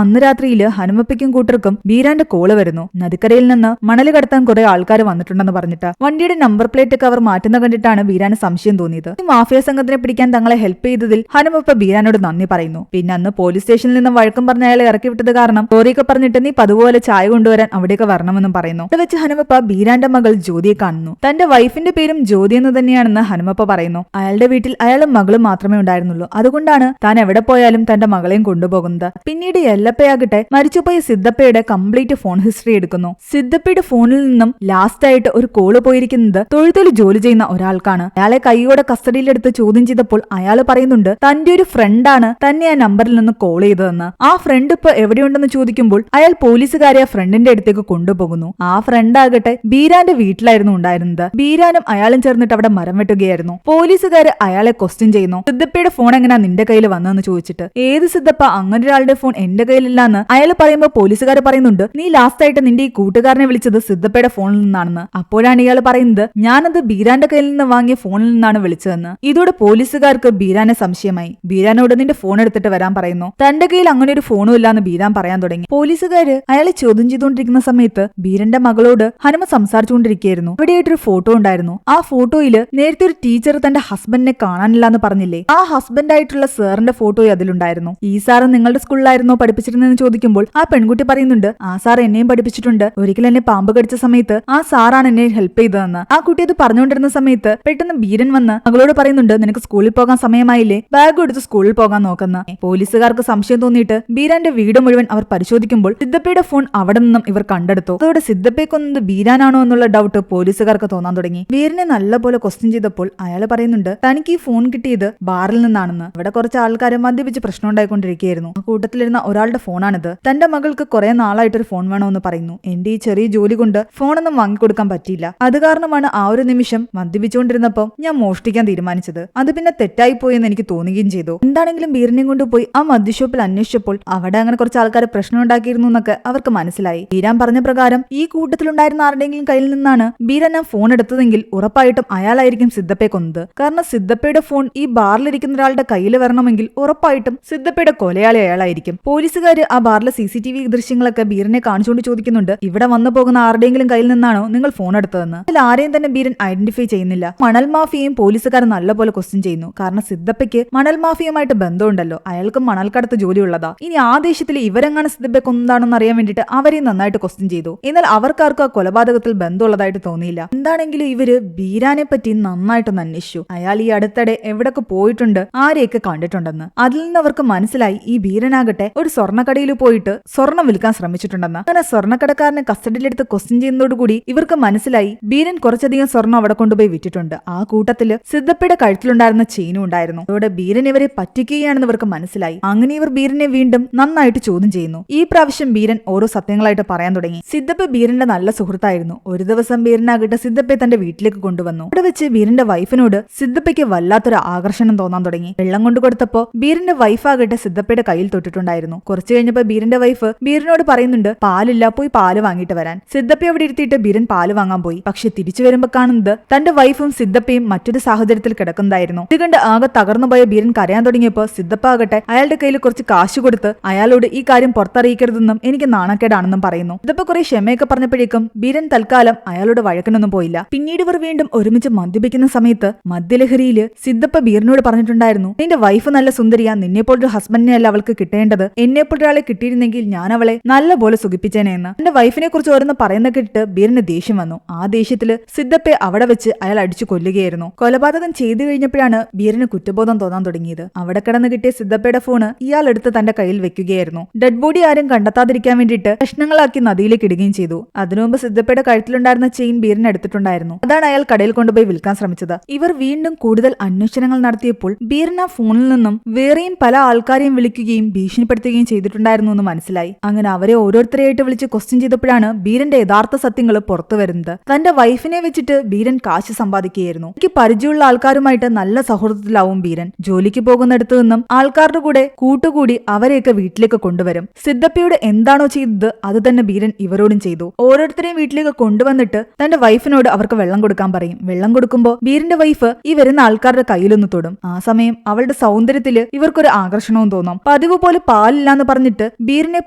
അന്ന് രാത്രിയിൽ ഹനുമപ്പയ്ക്കും കൂട്ടർക്കും ബീരാന്റെ കോള് വരുന്നു. നദിക്കരയിൽ നിന്ന് മണല് കടത്താൻ കുറെ ആൾക്കാർ വന്നിട്ടുണ്ടെന്ന് പറഞ്ഞിട്ട്. വണ്ടിയുടെ നമ്പർ പ്ലേറ്റ് ഒക്കെ അവർ മാറ്റുന്ന കണ്ടിട്ടാണ് ബീരാന് സംശയം തോന്നിയത്. ഈ മാഫിയ സംഘത്തിനെ പിടിക്കാൻ തങ്ങളെ ഹെൽപ്പ് ചെയ്തതിൽ ഹനുമപ്പ ബീരാനോട് നന്ദി പറയുന്നു. പിന്നെ അന്ന് പോലീസ് സ്റ്റേഷനിൽ നിന്ന് വഴക്കം പറഞ്ഞ അയാളെ ഇറക്കി വിട്ടത് കാരണം സോറിയൊക്കെ പറഞ്ഞിട്ട് നീ പതുപോലെ ചായ കൊണ്ടുവരാൻ അവിടേക്ക് വരണമെന്നും പറയുന്നു. അവിടെ വെച്ച് ഹനുമപ്പ ബീരാന്റെ മകൾ ജ്യോതിയെ കാണുന്നു. തന്റെ വൈഫിന്റെ പേരും ജ്യോതി എന്ന് തന്നെയാണെന്ന് ഹനുമപ്പ പറയുന്നു. അയാളുടെ വീട്ടിൽ അയാളും മകളും മാത്രമേ ഉണ്ടായിരുന്നുള്ളൂ. അതുകൊണ്ടാണ് താൻ എവിടെ പോയാലും തന്റെ മകളെയും കൊണ്ടുപോകുന്നത്. പിന്നീട് എല്ലപ്പയാകട്ടെ മരിച്ചുപോയ സിദ്ധപ്പയുടെ കംപ്ലീറ്റ് ഫോൺ ഹിസ്റ്ററി എടുക്കുന്നു. സിദ്ധപ്പയുടെ ഫോണിൽ നിന്നും ലാസ്റ്റ് ആയിട്ട് ഒരു കോള് പോയിരിക്കുന്നത് തൊഴുത്തിൽ ജോലി ചെയ്യുന്ന ഒരാൾക്കാണ്. അയാളെ കൈയോടെ കസ്റ്റഡിയിലെടുത്ത് ചോദ്യം ചെയ്തപ്പോൾ അയാൾ പറയുന്നുണ്ട് തന്റെ ഒരു ഫ്രണ്ടാണ് തന്നെ ആ നമ്പറിൽ നിന്ന് കോൾ ചെയ്തതെന്ന്. ആ ഫ്രണ്ട് ഇപ്പൊ എവിടെയുണ്ടെന്ന് ചോദിക്കുമ്പോൾ അയാൾ പോലീസുകാരെ ആ ഫ്രണ്ടിന്റെ അടുത്തേക്ക് കൊണ്ടുപോകുന്നു. ആ ഫ്രണ്ട് ആകട്ടെ ബീരാന്റെ വീട്ടിലായിരുന്നു ഉണ്ടായിരുന്നത്. ബീരാനും അയാളും ചേർന്നിട്ട് അവിടെ മരം വെട്ടുകയായിരുന്നു. പോലീസുകാര് അയാളെ ക്വസ്റ്റ്യൻ ചെയ്യുന്നു. സിദ്ധപ്പയുടെ ഫോൺ എങ്ങനെയാ നിന്റെ കയ്യിൽ വന്നതെന്ന് ചോദിച്ചിട്ട്. ഏത് സിദ്ധപ്പ, അങ്ങനെ ഒരാളുടെ ഫോൺ എന്റെ കയ്യിലില്ലാന്ന് അയാൾ പറയുമ്പോൾ പോലീസുകാർ പറയുന്നുണ്ട് നീ ലാസ്റ്റ് ആയിട്ട് നിന്റെ ഈ കൂട്ടുകാരനെ വിളിച്ചത് സിദ്ധപ്പയുടെ ഫോണിൽ നിന്നാണെന്ന്. അപ്പോഴാണ് ഇയാൾ പറയുന്നത് ഞാനത് ബീരാന്റെ കയ്യിൽ നിന്ന് വാങ്ങിയ ഫോണിൽ നിന്നാണ് വിളിച്ചതെന്ന്. ഇതോടെ പോലീസുകാർക്ക് ബീരാനെ സംശയമായി. ബീരാനോട് നിന്റെ ഫോൺ എടുത്തിട്ട് വരാൻ പറയുന്നു. തന്റെ കയ്യിൽ അങ്ങനെ ഒരു ഫോണും ഇല്ലാന്ന് ബീരാൻ പറയാൻ തുടങ്ങി. പോലീസുകാര് അയാളെ ചോദ്യം ചെയ്തുകൊണ്ടിരിക്കുന്ന സമയത്ത് ബീരന്റെ മകളോട് ഹനുമ സംസാരിച്ചുകൊണ്ടിരിക്കുകയായിരുന്നു. അവിടെയായിട്ടൊരു ഫോട്ടോ ഉണ്ടായിരുന്നു. ആ ഫോട്ടോയില് നേരത്തെ ഒരു ടീച്ചർ തന്റെ ഹസ്ബൻഡിനെ കാണാനില്ലാന്ന് പറഞ്ഞില്ലേ, ആ ഹസ്ബൻഡ് ആയിട്ടുള്ള സാറിന്റെ ഫോട്ടോ അതിലുണ്ടായിരുന്നു. ഈ സാറ് നിങ്ങളുടെ സ്കൂളിലായിരുന്നോ പഠിപ്പിച്ചിരുന്നെന്ന് ചോദിക്കുമ്പോൾ ആ പെൺകുട്ടി പറയുന്നുണ്ട് ആ സാർ എന്നെയും പഠിപ്പിച്ചിട്ടുണ്ട്. ഒരിക്കൽ എന്നെ പാമ്പ് കടിച്ച സമയത്ത് ആ സാറാണ് എന്നെ ഹെൽപ്പ് ചെയ്തതെന്ന്. ആ കുട്ടി അത് പറഞ്ഞുകൊണ്ടിരുന്ന സമയത്ത് പെട്ടെന്ന് ബീരൻ വന്ന് മകളോട് പറയുന്നുണ്ട് നിനക്ക് സ്കൂളിൽ പോകാൻ സമയമായില്ലേ, ബാഗ് എടുത്ത് സ്കൂളിൽ പോകാൻ നോക്കുന്ന. പോലീസുകാർക്ക് സംശയം തോന്നിയിട്ട് ബീരാന്റെ വീട് മുഴുവൻ അവർ പരിശോധിക്കുമ്പോൾ സിദ്ധപ്പയുടെ ഫോൺ അവിടെ നിന്നും ഇവർ കണ്ടെടുത്തു. അതോടെ സിദ്ധപ്പയെ കൊന്നത് ബീരാനാണോ എന്നുള്ള ഡൗട്ട് പോലീസുകാർക്ക് തോന്നാൻ തുടങ്ങി. ബീരനെ നല്ലപോലെ ക്വസ്റ്റ്യൻ ചെയ്തപ്പോൾ അയാൾ പറയുന്നുണ്ട് തനിക്ക് ഈ ഫോൺ കിട്ടിയത് ബാറിൽ നിന്നാണെന്ന്. ഇവിടെ കുറച്ച് ആൾക്കാരെ മദ്യപിച്ച് പ്രശ്നം ഉണ്ടായിക്കൊണ്ടിരിക്കുകയായിരുന്നു. ആ കൂട്ടത്തിലിരുന്ന ഒരാളുടെ ഫോണാണിത്. തന്റെ മകൾക്ക് കുറെ നാളായിട്ടൊരു ഫോൺ വേണമെന്ന് പറയുന്നു. എന്റെ ഈ ചെറിയ ജോലി കൊണ്ട് ഫോണൊന്നും വാങ്ങിക്കൊടുക്കാൻ പറ്റിയില്ല. അത് കാരണമാണ് ആ ഒരു നിമിഷം മദ്യപിച്ചുകൊണ്ടിരുന്നപ്പോൾ ഞാൻ മോഷ്ടിക്കാൻ തീരുമാനിച്ചത്. അത് പിന്നെ തെറ്റായി പോയെന്ന് എനിക്ക് തോന്നുകയും ചെയ്തു. എന്താണെങ്കിലും ബീരനെയും കൊണ്ടുപോയി ആ മദ്യഷോപ്പിൽ അന്വേഷിച്ചപ്പോൾ അവിടെ അങ്ങനെ കുറച്ച് ആൾക്കാർ പ്രശ്നം ഉണ്ടാക്കിയിരുന്നു എന്നൊക്കെ അവർക്ക് മനസ്സിലായി. ബീരാൻ പറഞ്ഞ പ്രകാരം ഈ കൂട്ടത്തിലുണ്ടായിരുന്ന ആരുടെയെങ്കിലും കയ്യിൽ നിന്നാണ് ബീരൻ ആ ഫോൺ എടുത്തതെങ്കിൽ ഉറപ്പായിട്ടും അയാളായിരിക്കും സിദ്ധപ്പയെ കൊന്നത്. കാരണം സിദ്ധപ്പയുടെ ഫോൺ ഈ ബാറിലിരിക്കുന്ന ഒരാളുടെ കയ്യിൽ വരണമെങ്കിൽ ഉറപ്പായിട്ടും സിദ്ധപ്പയുടെ കൊലയാളി അയാളായിരിക്കും. പോലീസുകാര് ആ ബാറിലെ CCTV ദൃശ്യങ്ങളൊക്കെ ബീരനെ കാണിച്ചുകൊണ്ട് ചോദിക്കുന്നുണ്ട് ഇവിടെ വന്നു പോകുന്ന ആരുടെയെങ്കിലും കയ്യിൽ നിന്നാണോ നിങ്ങൾ ഫോൺ എടുത്തതെന്ന്. അതിൽ ആരെയും തന്നെ ബീരൻ ഐഡന്റിഫൈ ചെയ്യുന്നില്ല. മണൽ മാഫിയയും പോലീസുകാർ നല്ലപോലെ ക്വസ്റ്റ്യൻ ചെയ്യുന്നു. കാരണം സിദ്ധപ്പയ്ക്ക് മണൽ മാഫിയുമായിട്ട് ബന്ധമുണ്ടല്ലോ, അയാൾക്ക് മണൽക്കടത്ത് ജോലിയുള്ളതാ. ഇനി ആ ദേശത്തിൽ ഇവരെങ്ങനെ സിദ്ധപ്പയെ കൊന്നതാണെന്ന് അറിയാൻ വേണ്ടിയിട്ട് അവരെയും നന്നായിട്ട് ക്വസ്റ്റ്യൻ ചെയ്തു. എന്നാൽ അവർക്കാർക്കും ആ കൊലപാതകത്തിൽ ബന്ധമുള്ളതായിട്ട് തോന്നിയില്ല. എന്താണെങ്കിലും ഇവര് ബീരാനെ പറ്റി നന്നായിട്ടൊന്ന് അന്വേഷിച്ചു. അയാൾ ഈ അടുത്തിടെ എവിടൊക്കെ പോയിട്ടുണ്ട്, ആരെയൊക്കെ കണ്ടിട്ടുണ്ടെന്ന്. അതിൽ നിന്ന് അവർക്ക് മനസ്സിലായി ഈ ബീരനാകട്ടെ ഒരു സ്വർണ്ണക്കടയിൽ പോയിട്ട് സ്വർണം വിൽക്കാൻ ശ്രമിച്ചിട്ടുണ്ടെന്ന്. അങ്ങനെ സ്വർണ്ണക്കടക്കാരനെ കസ്റ്റഡിയിലെടുത്ത് ക്വസ്റ്റ്യൻ ചെയ്യുന്നതോടുകൂടി ഇവർക്ക് മനസ്സിലായി ബീരൻ കുറച്ചധികം സ്വർണം അവിടെ കൊണ്ടുപോയി വിറ്റിട്ടുണ്ട്. ആ കൂട്ടത്തില് സിദ്ധപ്പയുടെ കഴുത്തിലുണ്ടായിരുന്ന ചെയിനും ഉണ്ടായിരുന്നു. അതോടെ ബീരൻ ഇവരെ പറ്റിക്കുകയാണെന്ന് ഇവർക്ക് മനസ്സിലായി. അങ്ങനെ ഇവർ ബീരനെ വീണ്ടും നന്നായിട്ട് ചോദ്യം ചെയ്യുന്നു. ഈ പ്രാവശ്യം ബീരൻ ഓരോ സത്യങ്ങളായിട്ട് പറയാൻ തുടങ്ങി. സിദ്ധപ്പ ബീരന്റെ നല്ല സുഹൃത്തായിരുന്നു. ഒരു ദിവസം ബീരനാകട്ടെ സിദ്ധപ്പയെ തന്റെ വീട്ടിലേക്ക് കൊണ്ടുവന്നു. അവിടെ വെച്ച് ബീരന്റെ വൈഫിനോട് സിദ്ധപ്പയ്ക്ക് വല്ലാത്തൊരു ആകർഷണം തോന്നാൻ തുടങ്ങി. വെള്ളം കൊണ്ടു കൊടുത്തപ്പോ ബീരന്റെ വൈഫാകട്ടെ സിദ്ധപ്പയുടെ കയ്യിൽ തൊട്ടിട്ടുണ്ടായിരുന്നു. കുറച്ചു കഴിഞ്ഞപ്പോ ബീരന്റെ വൈഫ് ബീരനോട് പറയുന്നുണ്ട് പാലില്ല, പോയി പാല് വാങ്ങിയിട്ട് വരാൻ. സിദ്ധപ്പ അവിടെ ഇരുത്തിയിട്ട് ബീരൻ പാല് വാങ്ങാൻ പോയി. പക്ഷെ തിരിച്ചു വരുമ്പോ കാണുന്നത് തന്റെ വൈഫും സിദ്ധപ്പയും മറ്റൊരു സാഹചര്യത്തിൽ കിടക്കുന്നതായിരുന്നു. ഇത് കണ്ട് ആകെ തകർന്നുപോയ ബീരൻ കരയാൻ തുടങ്ങിയപ്പോ സിദ്ധപ്പ ആകട്ടെ അയാളുടെ കയ്യിൽ കുറച്ച് കാശ് കൊടുത്ത് അയാളോട് ഈ കാര്യം പുറത്തറിയിക്കരുതെന്നും എനിക്ക് നാണക്കേടാണെന്നും പറയുന്നു. സിദ്ധപ്പ കുറെ ക്ഷമയൊക്കെ പറഞ്ഞപ്പോഴേക്കും ബീരൻ തൽക്കാലം അയാളോട് വഴക്കിനൊന്നും പോയില്ല. പിന്നീട് ഇവർ വീണ്ടും ഒരുമിച്ച് മദ്യപിക്കുന്ന സമയത്ത് മദ്യലഹരിയില് സിദ്ധപ്പ ബീരനോട് പറഞ്ഞിട്ടുണ്ടായിരുന്നു നിന്റെ വൈഫ് നല്ല സുന്ദരിയാ, നിന്നെപ്പോലൊരു ഹസ്ബൻഡിനെ അല്ല അവൾക്ക് കിട്ടേണ്ടത്, എന്നെപ്പോലൊരാളെ കിട്ടിയിരുന്നെങ്കിൽ ഞാൻ അവളെ നല്ലപോലെ സുഖിപ്പിച്ചേനെ എന്ന്. എന്റെ വൈഫിനെ കുറിച്ച് ഓരോന്ന് പറയുന്ന കേട്ടിട്ട് ബീരന് ദേഷ്യം വന്നു. ആ ദേഷ്യത്തില് സിദ്ധപ്പയെ അവിടെ വെച്ച് അയാൾ അടിച്ചു കൊല്ലുകയായിരുന്നു. കൊലപാതകം ചെയ്തു കഴിഞ്ഞപ്പോഴാണ് ബീരന് കുറ്റബോധം തോന്നാൻ തുടങ്ങിയത്. അവിടെ കിടന്ന് കിട്ടിയ സിദ്ധപ്പയുടെ ഫോണ് ഇയാൾ എടുത്ത് തന്റെ കയ്യിൽ വെക്കുകയായിരുന്നു. ഡെഡ് ബോഡി ആരും കണ്ടെത്താതിരിക്കാൻ വേണ്ടിയിട്ട് കഷ്ണങ്ങളാക്കി നദിയിലേക്ക് ഇടുകയും ചെയ്തു. അതിനുമുമ്പ് സിദ്ധപ്പയുടെ കഴുത്തിലുണ്ടായിരുന്ന ചെയിൻ ബീരൻ എടുത്തിട്ടുണ്ടായിരുന്നു. അതാണ് അയാൾ കടയിൽ കൊണ്ടുപോയി വിൽക്കാൻ ശ്രമിച്ചത്. ഇവർ വീണ്ടും കൂടുതൽ അന്വേഷണങ്ങൾ നടത്തിയപ്പോൾ ബീരൻ ആ ഫോണിൽ നിന്നും വേറെയും പല ആൾക്കാരെയും വിളിക്കുകയും ഭീഷണിപ്പെടുത്തുകയും ചെയ്തിട്ടുണ്ടായിരുന്നു എന്ന് മനസ്സിലായി. അങ്ങനെ അവരെ ഓരോരുത്തരെയായിട്ട് വിളിച്ച് ക്വസ്റ്റ്യൻ ചെയ്തപ്പോഴാണ് ബീരന്റെ യഥാർത്ഥ സത്യങ്ങൾ പുറത്തു വരുന്നത്. തന്റെ വൈഫിനെ വെച്ചിട്ട് ബീരൻ കാശ് സമ്പാദിക്കുകയായിരുന്നു. എനിക്ക് പരിചയമുള്ള ആൾക്കാരുമായിട്ട് നല്ല സൗഹൃദത്തിലാവും ബീരൻ. ജോലിക്ക് പോകുന്നിടത്തു നിന്നും ആൾക്കാരുടെ കൂടെ കൂട്ടുകൂടി അവരെയൊക്കെ വീട്ടിലേക്ക് കൊണ്ടുവരും. സിദ്ധപ്പയോട് എന്താണോ ചെയ്തത് അത് തന്നെ ബീരൻ ഇവരോടും ചെയ്തു. ഓരോരുത്തരെയും വീട്ടിൽ വീട്ടിലേക്ക് കൊണ്ടുവന്നിട്ട് തന്റെ വൈഫിനോട് അവർക്ക് വെള്ളം കൊടുക്കാൻ പറയും. വെള്ളം കൊടുക്കുമ്പോൾ ബീറിന്റെ വൈഫ് ഈ വരുന്ന ആൾക്കാരുടെ കയ്യിലൊന്ന് തൊടും. ആ സമയം അവളുടെ സൗന്ദര്യത്തില് ഇവർക്കൊരു ആകർഷണവും തോന്നും. പതിവ് പോലെ പാലില്ലാന്ന് പറഞ്ഞിട്ട് ബീറിനെ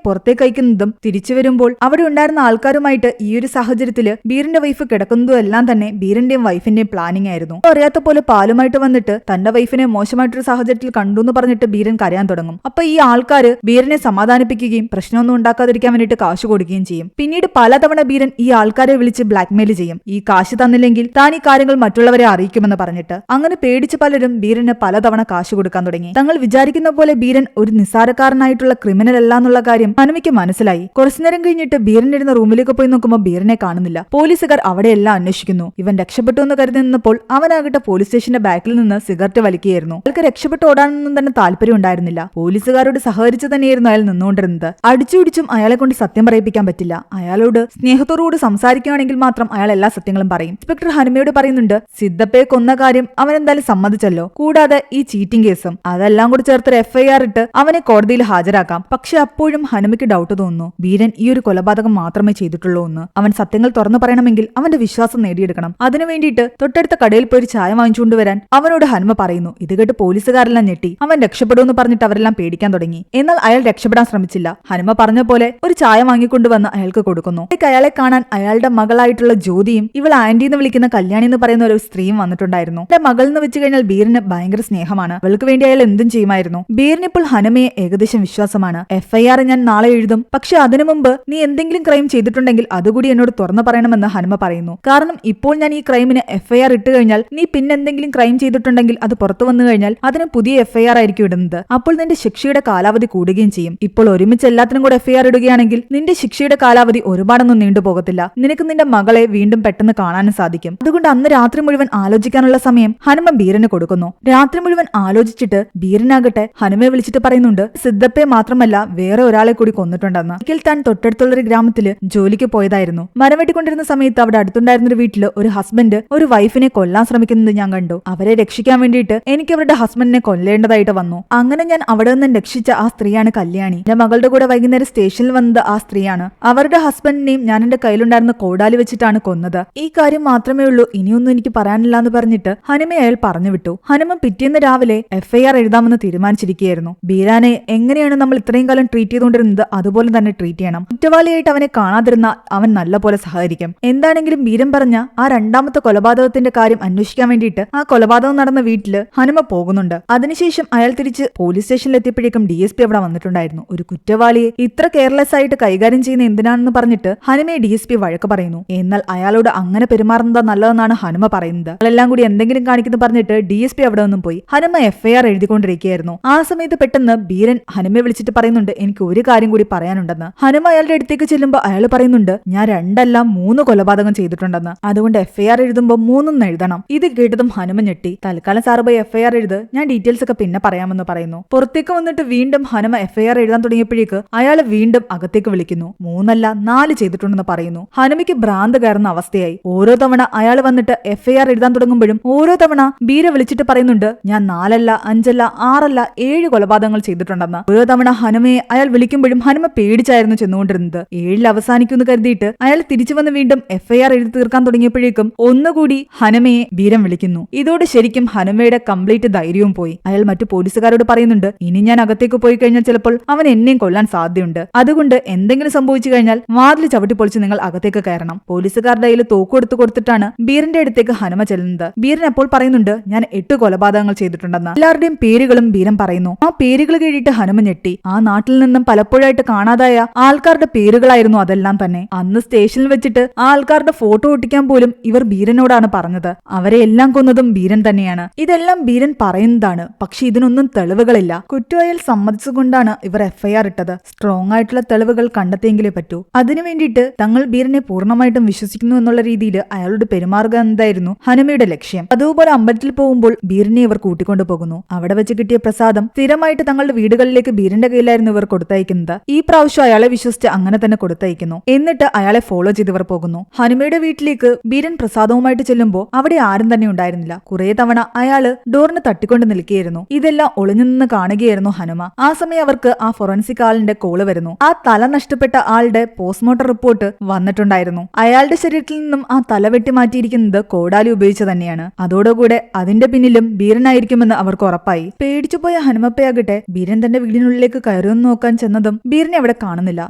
പുറത്തേക്ക് അയക്കുന്നതും തിരിച്ചു വരുമ്പോൾ അവിടെ ഉണ്ടായിരുന്ന ആൾക്കാരുമായിട്ട് ഈ ഒരു സാഹചര്യത്തില് ബീറിന്റെ വൈഫ് കിടക്കുന്നതും എല്ലാം തന്നെ ബീറിന്റെയും വൈഫിന്റെയും പ്ലാനിംഗ് ആയിരുന്നു. അറിയാത്ത പോലെ പാലുമായിട്ട് വന്നിട്ട് തന്റെ വൈഫിനെ മോശമായിട്ടൊരു സാഹചര്യത്തിൽ കണ്ടു എന്ന് പറഞ്ഞിട്ട് ബീരൻ കരയാൻ തുടങ്ങും. അപ്പൊ ഈ ആൾക്കാര് ബീരനെ സമാധാനിപ്പിക്കുകയും പ്രശ്നമൊന്നും ഉണ്ടാക്കാതിരിക്കാൻ വേണ്ടിയിട്ട് കാശ് കൊടുക്കുകയും ചെയ്യും. പിന്നീട് പലതവണ ബീരൻ ഈ ആൾക്കാരെ വിളിച്ച് ബ്ലാക്ക്മെയിൽ ചെയ്യും. ഈ കാശ് തന്നില്ലെങ്കിൽ താൻ ഈ കാര്യങ്ങൾ മറ്റുള്ളവരെ അറിയിക്കുമെന്ന് പറഞ്ഞിട്ട്. അങ്ങനെ പേടിച്ച് പലരും ബീരന് പലതവണ കാശ് കൊടുക്കാൻ തുടങ്ങി. തങ്ങൾ വിചാരിക്കുന്ന പോലെ ബീരൻ ഒരു നിസ്സാരക്കാരനായിട്ടുള്ള ക്രിമിനൽ അല്ല എന്നുള്ള കാര്യം ഹനുമയ്ക്ക് മനസ്സിലായി. കുറച്ചുനേരം കഴിഞ്ഞിട്ട് ബീരൻ ഇരുന്ന റൂമിലേക്ക് പോയി നോക്കുമ്പോൾ ബീരനെ കാണുന്നില്ല. പോലീസുകാർ അവിടെയെല്ലാം അന്വേഷിക്കുന്നു. ഇവൻ രക്ഷപ്പെട്ടു എന്ന് കരുതി നിന്നപ്പോൾ അവനാകട്ടെ പോലീസ് സ്റ്റേഷന്റെ ബാക്കിൽ നിന്ന് സിഗരറ്റ് വലിക്കുകയായിരുന്നു. അയാൾക്ക് രക്ഷപ്പെട്ടു ഓടാനൊന്നും തന്നെ താല്പര്യം ഉണ്ടായിരുന്നില്ല. പോലീസുകാരോട് സഹകരിച്ച് തന്നെയായിരുന്നു അയാൾ നിന്നുകൊണ്ടിരുന്നത്. അടിച്ചുപിടിച്ചും അയാളെ കൊണ്ട് സത്യം പറയിപ്പിക്കാൻ പറ്റില്ല. അയാളോട് സ്നേഹത്തോടുകൂടി സംസാരിക്കുകയാണെങ്കിൽ മാത്രം അയാൾ എല്ലാ സത്യങ്ങളും പറയും. ഇൻസ്പെക്ടർ ഹനുമയോട് പറയുന്നുണ്ട്, സിദ്ധപ്പയെ കൊന്ന കാര്യം അവൻ എന്തായാലും സമ്മതിച്ചല്ലോ, കൂടാതെ ഈ ചീറ്റിംഗ് കേസും അതെല്ലാം കൂടി ചേർത്തൊരു FIR ഇട്ട് അവനെ കോടതിയിൽ ഹാജരാക്കാം. പക്ഷെ അപ്പോഴും ഹനുമയ്ക്ക് ഡൗട്ട് തോന്നുന്നു. ബീരൻ ഈ ഒരു കൊലപാതകം മാത്രമേ ചെയ്തിട്ടുള്ളൂ എന്ന്. അവൻ സത്യങ്ങൾ തുറന്നു പറയണമെങ്കിൽ അവന്റെ വിശ്വാസം നേടിയെടുക്കണം. അതിനു വേണ്ടിയിട്ട് തൊട്ടടുത്ത കടയിൽ പോയി ചായ വാങ്ങിച്ചുകൊണ്ടുവരാൻ അവനോട് ഹനുമ പറയുന്നു. ഇത് കേട്ട് പോലീസുകാരെല്ലാം ഞെട്ടി. അവൻ രക്ഷപ്പെടുമെന്ന് പറഞ്ഞിട്ട് അവരെല്ലാം പേടിക്കാൻ തുടങ്ങി. എന്നാൽ അയാൾ രക്ഷപ്പെടാൻ ശ്രമിച്ചില്ല. ഹനുമ പറഞ്ഞ പോലെ ഒരു ചായ വാങ്ങിക്കൊണ്ടുവന്ന് അയാൾക്ക് കൊടുക്കുന്നു. അയാളെ കാണാൻ അയാളുടെ മകളായിട്ടുള്ള ജ്യോതിയും ഇവൾ ആന്റി എന്ന് വിളിക്കുന്ന കല്യാണി എന്ന് പറയുന്ന ഒരു സ്ത്രീയും വന്നിട്ടുണ്ടായിരുന്നു. എന്റെ മകൾ എന്ന് വെച്ച് കഴിഞ്ഞാൽ ബീറിന് ഭയങ്കര സ്നേഹമാണ്. അവൾക്ക് വേണ്ടി അയാൾ എന്തും ചെയ്യുമായിരുന്നു. ബീറിന് ഇപ്പോൾ ഹനുമയെ ഏകദേശം വിശ്വാസമാണ്. FIR ഞാൻ നാളെ എഴുതും, പക്ഷെ അതിനു മുമ്പ് നീ എന്തെങ്കിലും ക്രൈം ചെയ്തിട്ടുണ്ടെങ്കിൽ അതുകൂടി എന്നോട് തുറന്നു പറയണമെന്ന് ഹനുമ പറയുന്നു. കാരണം ഇപ്പോൾ ഞാൻ ഈ ക്രൈമിന് FIR ഇട്ട് കഴിഞ്ഞാൽ നീ പിന്നെന്തെങ്കിലും ക്രൈം ചെയ്തിട്ടുണ്ടെങ്കിൽ അത് പുറത്തു വന്നു കഴിഞ്ഞാൽ അതിന് പുതിയ FIR ആയിരിക്കും ഇടുന്നത്. അപ്പോൾ നിന്റെ ശിക്ഷയുടെ കാലാവധി കൂടുകയും ചെയ്യും. ഇപ്പോൾ ഒരുമിച്ച് എല്ലാത്തിനും കൂടെ FIR ഇടുകയാണെങ്കിൽ നിന്റെ ശിക്ഷയുടെ കാലാവധി ഒരുപാടൊന്നും നീണ്ടുപോകത്തില്ല. നിനക്ക് നിന്റെ മകളെ വീണ്ടും പെട്ടെന്ന് കാണാനും സാധിക്കും. അതുകൊണ്ട് അന്ന് രാത്രി മുഴുവൻ ആലോചിക്കാനുള്ള സമയം ഹനുമ ബീരന് കൊടുക്കുന്നു. രാത്രി മുഴുവൻ ആലോചിച്ചിട്ട് ബീരനാകട്ടെ ഹനുമയെ വിളിച്ചിട്ട് പറയുന്നുണ്ട്, സിദ്ധപ്പയെ മാത്രമല്ല വേറെ ഒരാളെ കൂടി കൊന്നിട്ടുണ്ടെന്ന്. ഒരിക്കൽ താൻ തൊട്ടടുത്തുള്ളൊരു ഗ്രാമത്തില് ജോലിക്ക് പോയതായിരുന്നു. മരം വെട്ടിക്കൊണ്ടിരുന്ന സമയത്ത് അവിടെ അടുത്തുണ്ടായിരുന്നൊരു വീട്ടില് ഒരു ഹസ്ബൻഡ് ഒരു വൈഫിനെ കൊല്ലാൻ ശ്രമിക്കുന്നത് ഞാൻ കണ്ടു. അവരെ രക്ഷിക്കാൻ വേണ്ടിയിട്ട് എനിക്ക് അവരുടെ ഹസ്ബൻഡിനെ കൊല്ലേണ്ടതായിട്ട് വന്നു. അങ്ങനെ ഞാൻ അവിടെ നിന്ന് രക്ഷിച്ച ആ സ്ത്രീയാണ് കല്യാണി. എന്റെ മകളുടെ കൂടെ വൈകുന്നേരം സ്റ്റേഷനിൽ വന്നത് ആ സ്ത്രീയാണ്. അവരുടെ ഹസ്ബൻഡിനെയും ഞാൻ എന്റെ കയ്യിലുണ്ടായിരുന്ന കോടാലി വെച്ചിട്ടാണ് കൊന്നത്. ഈ കാര്യം മാത്രമേ ഉള്ളൂ, ഇനിയൊന്നും എനിക്ക് പറയാനില്ല എന്ന് പറഞ്ഞിട്ട് ഹനുമയെ അയാൾ പറഞ്ഞു വിട്ടു. ഹനുമ പിറ്റേന്ന് രാവിലെ FIR എഴുതാമെന്ന് തീരുമാനിച്ചിരിക്കുകയായിരുന്നു. ബീരാനെ എങ്ങനെയാണ് നമ്മൾ ഇത്രയും കാലം ട്രീറ്റ് ചെയ്തുകൊണ്ടിരുന്നത് അതുപോലെ തന്നെ ട്രീറ്റ് ചെയ്യണം. കുറ്റവാളിയായിട്ട് അവനെ കാണാതിരുന്നാൽ അവൻ നല്ലപോലെ സഹകരിക്കും. എന്താണെങ്കിലും ബീരൻ പറഞ്ഞ ആ രണ്ടാമത്തെ കൊലപാതകത്തിന്റെ കാര്യം അന്വേഷിക്കാൻ വേണ്ടിയിട്ട് ആ കൊലപാതകം നടന്ന വീട്ടില് ഹനുമ പോകുന്നുണ്ട്. അതിനുശേഷം അയാൾ തിരിച്ച് പോലീസ് സ്റ്റേഷനിൽ എത്തിയപ്പോഴേക്കും DSP അവിടെ വന്നിട്ടുണ്ടായിരുന്നു. ഒരു കുറ്റവാളിയെ ഇത്ര കെയർലെസ് ആയിട്ട് കൈകാര്യം ചെയ്യുന്ന എന്തിനാണെന്ന് പറഞ്ഞിട്ട് ഹനുമയെ DSP വഴക്ക് പറയുന്നു. എന്നാൽ അയാളോട് അങ്ങനെ പെരുമാറുന്നതാ നല്ലതെന്നാണ് ഹനുമ പറയുന്നത്. അയാളെല്ലാം കൂടി എന്തെങ്കിലും കാണിക്കുന്നു പറഞ്ഞിട്ട് DSP അവിടെ ഒന്നും പോയി ഹനുമ FIR എഴുതിക്കൊണ്ടിരിക്കുകയായിരുന്നു. ആ സമയത്ത് പെട്ടെന്ന് ബീരൻ ഹനുമയെ വിളിച്ചിട്ട് പറയുന്നുണ്ട്, എനിക്ക് ഒരു കാര്യം കൂടി പറയാനുണ്ടെന്ന്. ഹനുമ അയാളുടെ അടുത്തേക്ക് ചെല്ലുമ്പോൾ അയാൾ പറയുന്നുണ്ട്, ഞാൻ 2 അല്ല 3 കൊലപാതകം ചെയ്തിട്ടുണ്ടെന്ന്. അതുകൊണ്ട് FIR എഴുതുമ്പോൾ 3 എഴുതണം. ഇത് കേട്ടതും ഹനുമ ഞെട്ടി. തൽക്കാലം സാറ് പോയി FIR എഴുത്, ഞാൻ ഡീറ്റെയിൽസ് ഒക്കെ പിന്നെ പറയാമെന്ന് പറയുന്നു. പുറത്തേക്ക് വന്നിട്ട് വീണ്ടും ഹനുമ FIR എഴുതാൻ തുടങ്ങിയപ്പോഴേക്ക് അയാൾ വീണ്ടും അകത്തേക്ക് വിളിക്കുന്നു. 3 അല്ല 4 ചെയ്തിട്ടുണ്ടെന്ന് പറയുന്നു. ഹനുമയ്ക്ക് ഭ്രാന്ത് കയറുന്ന അവസ്ഥയായി. ഓരോ തവണ അയാൾ വന്നിട്ട് FIR എഴുതാൻ തുടങ്ങുമ്പോഴും ഓരോ തവണ ബീര വിളിച്ചിട്ട് പറയുന്നുണ്ട്, ഞാൻ 4 അല്ല 5 അല്ല 6 അല്ല 7 കൊലപാതകങ്ങൾ ചെയ്തിട്ടുണ്ടെന്ന്. ഓരോ തവണ ഹനുമയെ അയാൾ വിളിക്കുമ്പോഴും ഹനുമ പേടിച്ചായിരുന്നു ചെന്നുകൊണ്ടിരുന്നത്. 7 അവസാനിക്കുമെന്ന് കരുതിയിട്ട് അയാൾ തിരിച്ചു വന്ന് വീണ്ടും FIR എഴുതി തീർക്കാൻ തുടങ്ങിയപ്പോഴേക്കും ഒന്നുകൂടി ഹനുമയെ ബീരം വിളിക്കുന്നു. ഇതോടെ ശരിക്കും ഹനുമയുടെ കംപ്ലീറ്റ് ധൈര്യവും പോയി. അയാൾ മറ്റു പോലീസുകാരോട് പറയുന്നുണ്ട്, ഇനി ഞാൻ അകത്തേക്ക് പോയി കഴിഞ്ഞാൽ ചിലപ്പോൾ അവൻ എന്നെയും കൊല്ലാൻ സാധ്യതയുണ്ട്. അതുകൊണ്ട് എന്തെങ്കിലും സംഭവിച്ചു കഴിഞ്ഞാൽ വാതിൽ ചവിട്ടിപ്പൊളിച്ച് നിങ്ങൾ അകത്തേക്ക് കയറണം. പോലീസുകാരുടെ കയ്യിൽ തോക്കെടുത്ത് കൊടുത്തിട്ടാണ് ബീരന്റെ അടുത്തേക്ക് ഹനുമ ചെല്ലുന്നത്. ബീരൻ അപ്പോൾ പറയുന്നുണ്ട്, ഞാൻ 8 കൊലപാതകങ്ങൾ ചെയ്തിട്ടുണ്ടെന്ന്. എല്ലാവരുടെയും പേരുകളും ബീരൻ പറയുന്നു. ആ പേരുകൾ കേട്ടിട്ട് ഹനുമ ഞെട്ടി. ആ നാട്ടിൽ നിന്നും പലപ്പോഴായിട്ട് കാണാതായ ആൾക്കാരുടെ പേരുകളായിരുന്നു അതെല്ലാം തന്നെ. അന്ന് സ്റ്റേഷനിൽ വെച്ചിട്ട് ആ ആൾക്കാരുടെ ഫോട്ടോ ഒട്ടിക്കാൻ പോലും ഇവർ ബീരനോടാണ് പറഞ്ഞത്. അവരെ എല്ലാം കൊന്നതും ബീരൻ തന്നെയാണ്. ഇതെല്ലാം ബീരൻ പറയുന്നതാണ്. പക്ഷെ ഇതിനൊന്നും തെളിവുകളില്ല. കുറ്റവാളികൾ സമ്മതിച്ചുകൊണ്ടാണ് ഇവർ FIR ഇട്ടത്. സ്ട്രോങ് ആയിട്ടുള്ള തെളിവുകൾ കണ്ടെത്തിയെങ്കിലേ പറ്റൂ. അതിനു വേണ്ടിയിട്ട് തങ്ങൾ ബീരനെ പൂർണ്ണമായിട്ടും വിശ്വസിക്കുന്നു എന്നുള്ള രീതിയിൽ അയാളോട് പെരുമാറുക എന്നതായിരുന്നു ഹനുമയുടെ ലക്ഷ്യം. അതുപോലെ അമ്പലത്തിൽ പോകുമ്പോൾ ബീരനെ ഇവർ കൂട്ടിക്കൊണ്ടു പോകുന്നു. അവിടെ വെച്ച് കിട്ടിയ പ്രസാദം സ്ഥിരമായിട്ട് തങ്ങളുടെ വീടുകളിലേക്ക് ബീരന്റെ കയ്യിലായിരുന്നു ഇവർ കൊടുത്തയക്കുന്നത്. ഈ പ്രാവശ്യം അയാളെ വിശ്വസിച്ച് അങ്ങനെ തന്നെ കൊടുത്തയക്കുന്നു. എന്നിട്ട് അയാളെ ഫോളോ ചെയ്ത് ഇവർ പോകുന്നു. ഹനുമയുടെ വീട്ടിലേക്ക് ബീരൻ പ്രസാദവുമായിട്ട് ചെല്ലുമ്പോൾ അവിടെ ആരും തന്നെ ഉണ്ടായിരുന്നില്ല. കുറെ തവണ അയാള് ഡോറിന് തട്ടിക്കൊണ്ട് നിൽക്കുകയായിരുന്നു. ഇതെല്ലാം ഒളിഞ്ഞു നിന്ന് കാണുകയായിരുന്നു ഹനുമ. ആ സമയം അവർക്ക് ആ ഫോറൻസിക് ആളിന്റെ കോള് വരുന്നു. ആ തല നഷ്ടപ്പെട്ട ആളുടെ പോസ്റ്റ്മോർട്ടം റിപ്പോർട്ട് വന്നിട്ടുണ്ടായിരുന്നു. അയാളുടെ ശരീരത്തിൽ നിന്നും ആ തല വെട്ടി മാറ്റിയിരിക്കുന്നത് കോടാലി ഉപയോഗിച്ച് തന്നെയാണ്. അതോടുകൂടെ അതിന്റെ പിന്നിലും ബീരനായിരിക്കുമെന്ന് അവർക്ക് ഉറപ്പായി. പേടിച്ചുപോയ ഹനുമപ്പയാകട്ടെ ബീരൻ തന്റെ വീടിനുള്ളിലേക്ക് കയറുമെന്ന് നോക്കാൻ ചെന്നതും ബീരനെ അവിടെ കാണുന്നില്ല.